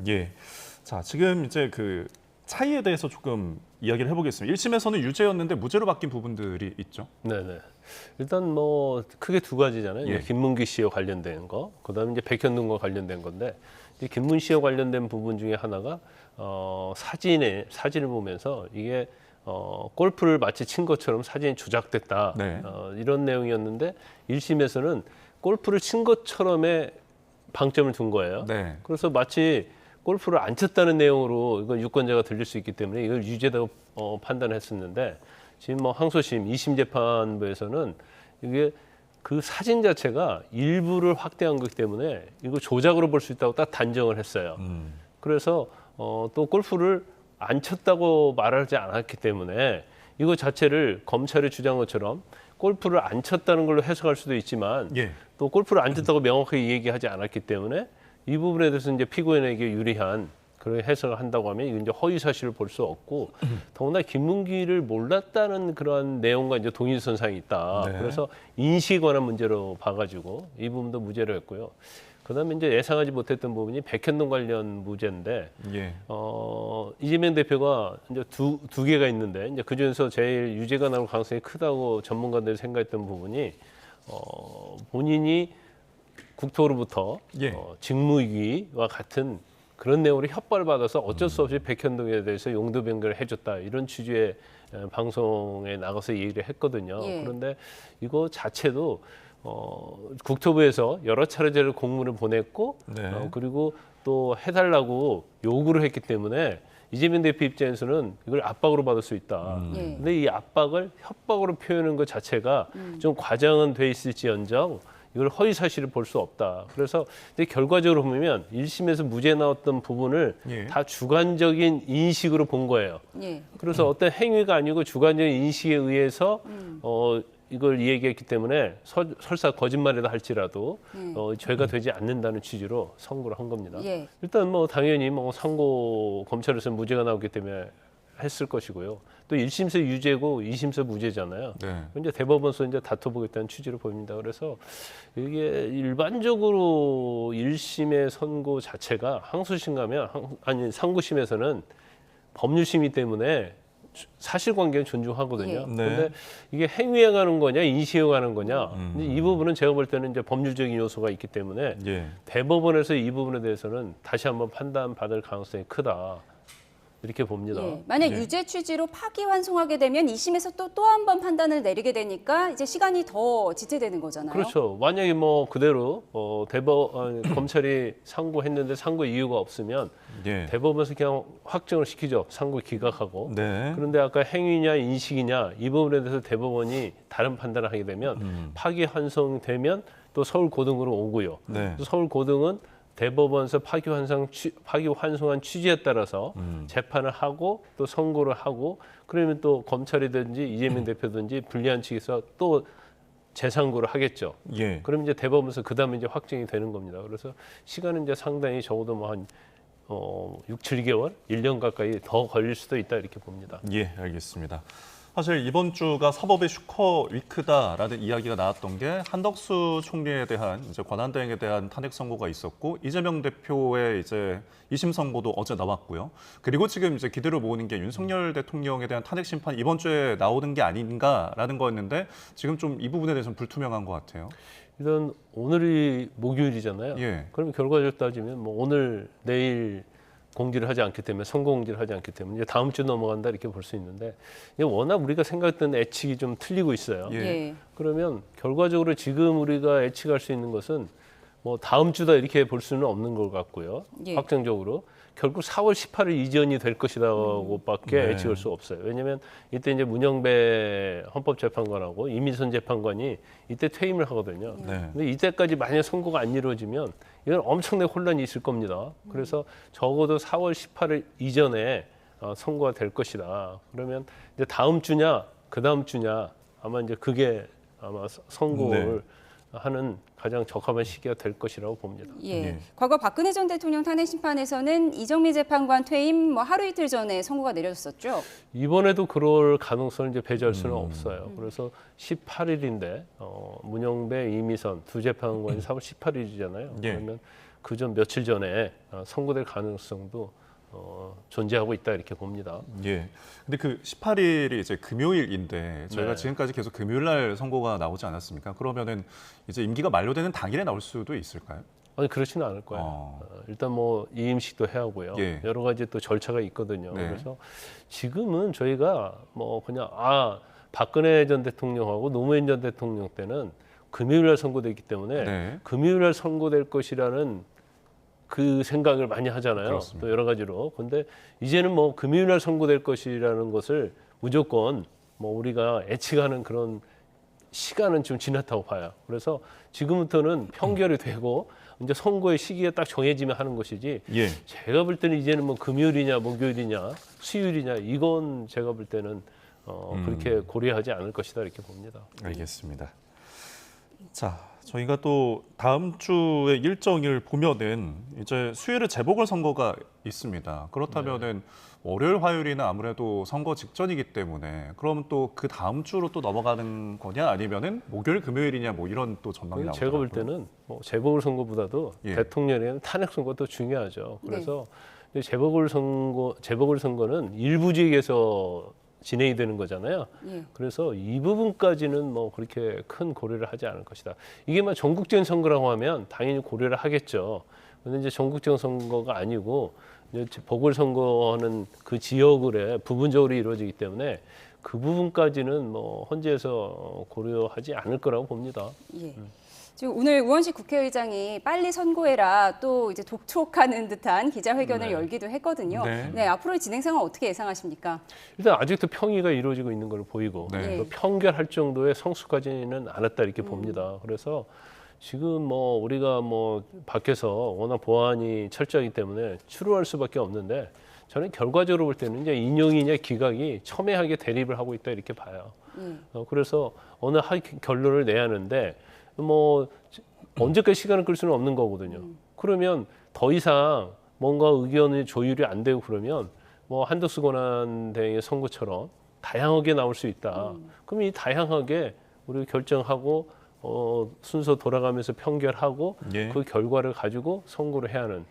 예. 자, 지금 이제 그 차이에 대해서 조금 이야기를 해보겠습니다. 1심에서는 유죄였는데 무죄로 바뀐 부분들이 있죠. 네네. 일단 뭐 크게 두 가지잖아요. 예. 김문기 씨와 관련된 거, 그다음에 이제 백현동과 관련된 건데 김문 씨와 관련된 부분 중에 하나가 사진을 보면서 이게 골프를 마치 친 것처럼 사진이 조작됐다. 네. 이런 내용이었는데 1심에서는 골프를 친 것처럼의 방점을 둔 거예요. 네. 그래서 마치 골프를 안 쳤다는 내용으로 이건 유권자가 들릴 수 있기 때문에 이걸 유죄로 판단했었는데 지금 뭐 항소심 2심 재판부에서는 이게 그 사진 자체가 일부를 확대한 거기 때문에 이거 조작으로 볼 수 있다고 딱 단정을 했어요. 그래서 또 골프를 안 쳤다고 말하지 않았기 때문에 이거 자체를 검찰이 주장한 것처럼 골프를 안 쳤다는 걸로 해석할 수도 있지만 또 골프를 안 쳤다고 명확하게 얘기하지 않았기 때문에 이 부분에 대해서 이제 피고인에게 유리한 그런 해석을 한다고 하면 이건 이제 허위 사실을 볼 수 없고 더구나 김문기를 몰랐다는 그러한 내용과 이제 동일선상이 있다. 네. 그래서 인식에 관한 문제로 봐가지고 이 부분도 무죄로 했고요. 그다음에 이제 예상하지 못했던 부분이 백현동 관련 무죄인데 예. 이재명 대표가 이제 두 개가 있는데 이제 그 중에서 제일 유죄가 나올 가능성이 크다고 전문가들이 생각했던 부분이 본인이 국토로부터 예. 직무유기와 같은 그런 내용으로 협박을 받아서 어쩔 수 없이 백현동에 대해서 용도 변경을 해줬다 이런 취지의 방송에 나가서 얘기를 했거든요. 예. 그런데 이거 자체도 국토부에서 여러 차례 공문을 보냈고 네. 그리고 또 해달라고 요구를 했기 때문에 이재명 대표 입장에서는 이걸 압박으로 받을 수 있다. 예. 근데 이 압박을 협박으로 표현하는 것 자체가 좀 과장은 돼 있을지언정 이걸 허위 사실을 볼 수 없다. 그래서 이제 결과적으로 보면 1심에서 무죄 나왔던 부분을 예. 다 주관적인 인식으로 본 거예요. 예. 그래서 어떤 행위가 아니고 주관적인 인식에 의해서 이걸 이야기했기 때문에 설사 거짓말이다 할지라도 죄가 되지 않는다는 취지로 선고를 한 겁니다. 예. 일단 뭐 당연히 뭐 상고 검찰에서 무죄가 나오기 때문에 했을 것이고요. 또 1심에서 유죄고 2심에서 무죄잖아요. 네. 이제 대법원에서 이제 다퉈보겠다는 취지로 보입니다. 그래서 이게 일반적으로 1심의 선고 자체가 항소심 가면 아니 상고심에서는 법률심의 때문에 사실관계는 존중하거든요. 네. 그런데 이게 행위에 가는 거냐, 인식에 가는 거냐, 근데 이 부분은 제가 볼 때는 이제 법률적인 요소가 있기 때문에 예. 대법원에서 이 부분에 대해서는 다시 한번 판단받을 가능성이 크다. 이렇게 봅니다. 예. 만약 예. 유죄 취지로 파기환송하게 되면 2심에서 또 한 번 판단을 내리게 되니까 이제 시간이 더 지체되는 거잖아요. 그렇죠. 만약에 뭐 그대로 검찰이 상고했는데 상고 이유가 없으면 예. 대법원에서 그냥 확정을 시키죠. 상고 기각하고. 네. 그런데 아까 행위냐 인식이냐 이 부분에 대해서 대법원이 다른 판단을 하게 되면 파기환송되면 또 서울고등으로 오고요. 네. 또 서울고등은 대법원에서 파기환송한 취지에 따라서 재판을 하고 또 선고를 하고 그러면 또 검찰이든지 이재명 대표든지 불리한 측에서 또 재상고를 하겠죠. 예. 그럼 이제 대법원에서 그다음에 이제 확정이 되는 겁니다. 그래서 시간은 이제 상당히 적어도 뭐 한 6, 7개월, 1년 가까이 더 걸릴 수도 있다 이렇게 봅니다. 예, 알겠습니다. 사실 이번 주가 사법의 슈퍼 위크다라는 이야기가 나왔던 게 한덕수 총리에 대한 이제 권한대행에 대한 탄핵 선고가 있었고 이재명 대표의 이제 2심 선고도 어제 나왔고요. 그리고 지금 이제 기대를 모으는 게 윤석열 대통령에 대한 탄핵 심판 이번 주에 나오는 게 아닌가라는 거였는데 지금 좀 이 부분에 대해서는 불투명한 것 같아요. 일단 오늘이 목요일이잖아요. 예. 그럼 결과적으로 따지면 뭐 오늘 내일 공지를 하지 않기 때문에 선거 공지를 하지 않기 때문에 이제 다음 주 넘어간다 이렇게 볼 수 있는데 이게 워낙 우리가 생각했던 예측이 좀 틀리고 있어요. 예. 그러면 결과적으로 지금 우리가 예측할 수 있는 것은 뭐 다음 주다 이렇게 볼 수는 없는 것 같고요. 예. 확정적으로 결국 4월 18일 이전이 될 것이라고밖에 네. 예측할 수 없어요. 왜냐하면 이때 이제 문영배 헌법재판관하고 이민선 재판관이 이때 퇴임을 하거든요. 네. 근데 이때까지 만약 선고가 안 이루어지면 이건 엄청난 혼란이 있을 겁니다. 그래서 적어도 4월 18일 이전에 선고가 될 것이다. 그러면 이제 다음 주냐, 그 다음 주냐 아마 이제 그게 아마 선고를 하는 가장 적합한 시기가 될 것이라고 봅니다. 예. 과거 박근혜 전 대통령 탄핵 심판에서는 이정미 재판관 퇴임 뭐 하루 이틀 전에 선고가 내려졌었죠. 이번에도 그럴 가능성을 이제 배제할 수는 없어요. 그래서 18일인데 문영배, 이미선 두 재판관이 4월 18일이잖아요. 예. 그러면 그 전 며칠 전에 선고될 가능성도 존재하고 있다 이렇게 봅니다. 예. 근데 그 18일이 이제 금요일인데 저희가 네. 지금까지 계속 금요일 날 선고가 나오지 않았습니까? 그러면은 이제 임기가 만료되는 당일에 나올 수도 있을까요? 아니 그렇지는 않을 거예요. 일단 뭐 이임식도 해야 하고요. 예. 여러 가지 또 절차가 있거든요. 네. 그래서 지금은 저희가 뭐 그냥 박근혜 전 대통령하고 노무현 전 대통령 때는 금요일 날 선고됐기 때문에 네. 금요일 날 선고될 것이라는 그 생각을 많이 하잖아요. 그렇습니다. 또 여러 가지로. 근데 이제는 뭐 금요일 날 선고될 것이라는 것을 무조건 뭐 우리가 예측하는 그런 시간은 좀 지났다고 봐요. 그래서 지금부터는 평결이 되고 이제 선고의 시기가 딱 정해지면 하는 것이지. 예. 제가 볼 때는 이제는 뭐 금요일이냐 목요일이냐 수요일이냐 이건 제가 볼 때는 그렇게 고려하지 않을 것이다 이렇게 봅니다. 알겠습니다. 자, 저희가 또 다음 주의 일정을 보면은 이제 수요일에 재보궐선거가 있습니다. 그렇다면은 월요일, 화요일이는 아무래도 선거 직전이기 때문에 그럼 또 그 다음 주로 또 넘어가는 거냐 아니면은 목요일, 금요일이냐 뭐 이런 또 전망이 나오더라고요. 제가 볼 때는 뭐 재보궐선거보다도 예. 대통령에는 탄핵선거도 중요하죠. 그래서 재보궐선거는 일부 지역에서 진행이 되는 거잖아요. 예. 그래서 이 부분까지는 뭐 그렇게 큰 고려를 하지 않을 것이다. 이게 뭐 전국적인 선거라고 하면 당연히 고려를 하겠죠. 근데 이제 전국적인 선거가 아니고 이제 보궐선거하는 그 지역을에 부분적으로 이루어지기 때문에 그 부분까지는 뭐 헌재에서 고려하지 않을 거라고 봅니다. 예. 지금 오늘 우원식 국회의장이 빨리 선고해라 또 이제 독촉하는 듯한 기자회견을 네. 열기도 했거든요. 네. 네, 앞으로의 진행 상황 어떻게 예상하십니까? 일단 아직도 평의가 이루어지고 있는 걸로 보이고 네. 또 평결할 정도의 성숙하지는 않았다 이렇게 봅니다. 그래서 지금 뭐 우리가 뭐 밖에서 워낙 보안이 철저하기 때문에 추루할 수밖에 없는데 저는 결과적으로 볼 때는 이제 인용이냐 기각이 첨예하게 대립을 하고 있다 이렇게 봐요. 그래서 어느 결론을 내야 하는데 뭐 언제까지 시간을 끌 수는 없는 거거든요. 그러면 더 이상 뭔가 의견이 조율이 안 되고 그러면 뭐 한덕수 권한대행의 선거처럼 다양하게 나올 수 있다. 그럼 이 다양하게 우리 결정하고 순서 돌아가면서 평결하고 예. 그 결과를 가지고 선고를 해야 하는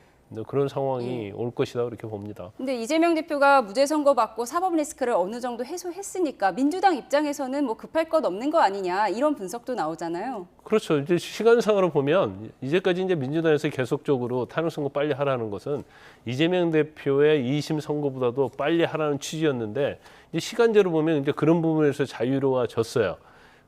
그런 상황이 올 것이다 그렇게 봅니다. 근데 이재명 대표가 무죄 선고 받고 사법 리스크를 어느 정도 해소했으니까 민주당 입장에서는 뭐 급할 것 없는 거 아니냐 이런 분석도 나오잖아요. 그렇죠. 이제 시간상으로 보면 이제까지 이제 민주당에서 계속적으로 탄핵 선고 빨리 하라는 것은 이재명 대표의 2심 선고보다도 빨리 하라는 취지였는데 이제 시간제로 보면 이제 그런 부분에서 자유로워졌어요.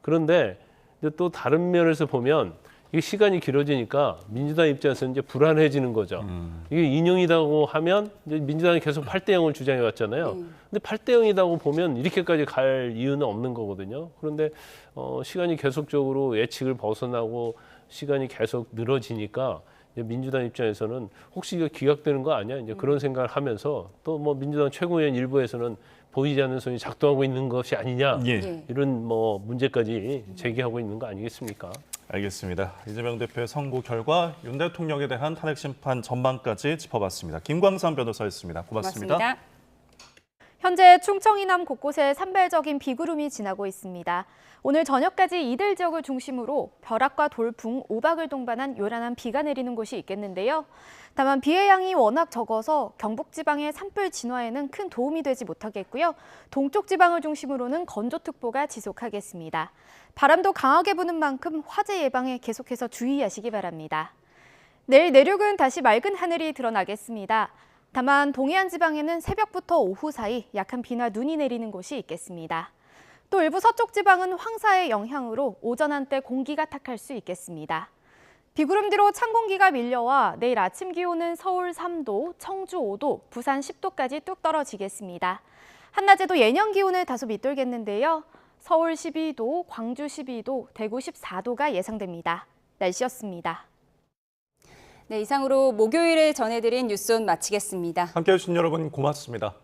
그런데 이제 또 다른 면에서 보면 이게 시간이 길어지니까 민주당 입장에서 이제 불안해지는 거죠. 이게 인용이라고 하면 이제 민주당이 계속 8대 0을 주장해 왔잖아요. 근데 8대 0이라고 보면 이렇게까지 갈 이유는 없는 거거든요. 그런데 시간이 계속적으로 예측을 벗어나고 시간이 계속 늘어지니까 이제 민주당 입장에서는 혹시 이거 기각되는 거 아니야? 이제 그런 생각을 하면서 또 뭐 민주당 최고위원 일부에서는 보이지 않는 손이 작동하고 있는 것이 아니냐 이런 뭐 문제까지 제기하고 있는 거 아니겠습니까? 알겠습니다. 이재명 대표의 선고 결과, 윤 대통령에 대한 탄핵 심판 전망까지 짚어봤습니다. 김광삼 변호사였습니다. 고맙습니다. 현재 충청 이남 곳곳에 산발적인 비구름이 지나고 있습니다. 오늘 저녁까지 이들 지역을 중심으로 벼락과 돌풍, 오박을 동반한 요란한 비가 내리는 곳이 있겠는데요. 다만 비의 양이 워낙 적어서 경북지방의 산불 진화에는 큰 도움이 되지 못하겠고요. 동쪽 지방을 중심으로는 건조특보가 지속하겠습니다. 바람도 강하게 부는 만큼 화재 예방에 계속해서 주의하시기 바랍니다. 내일 내륙은 다시 맑은 하늘이 드러나겠습니다. 다만 동해안 지방에는 새벽부터 오후 사이 약한 비나 눈이 내리는 곳이 있겠습니다. 또 일부 서쪽 지방은 황사의 영향으로 오전 한때 공기가 탁할 수 있겠습니다. 비구름 뒤로 찬 공기가 밀려와 내일 아침 기온은 서울 3도, 청주 5도, 부산 10도까지 뚝 떨어지겠습니다. 한낮에도 예년 기온을 다소 밑돌겠는데요. 서울 12도, 광주 12도, 대구 14도가 예상됩니다. 날씨였습니다. 네, 이상으로 목요일에 전해드린 뉴스온 마치겠습니다. 함께해 주신 여러분 고맙습니다.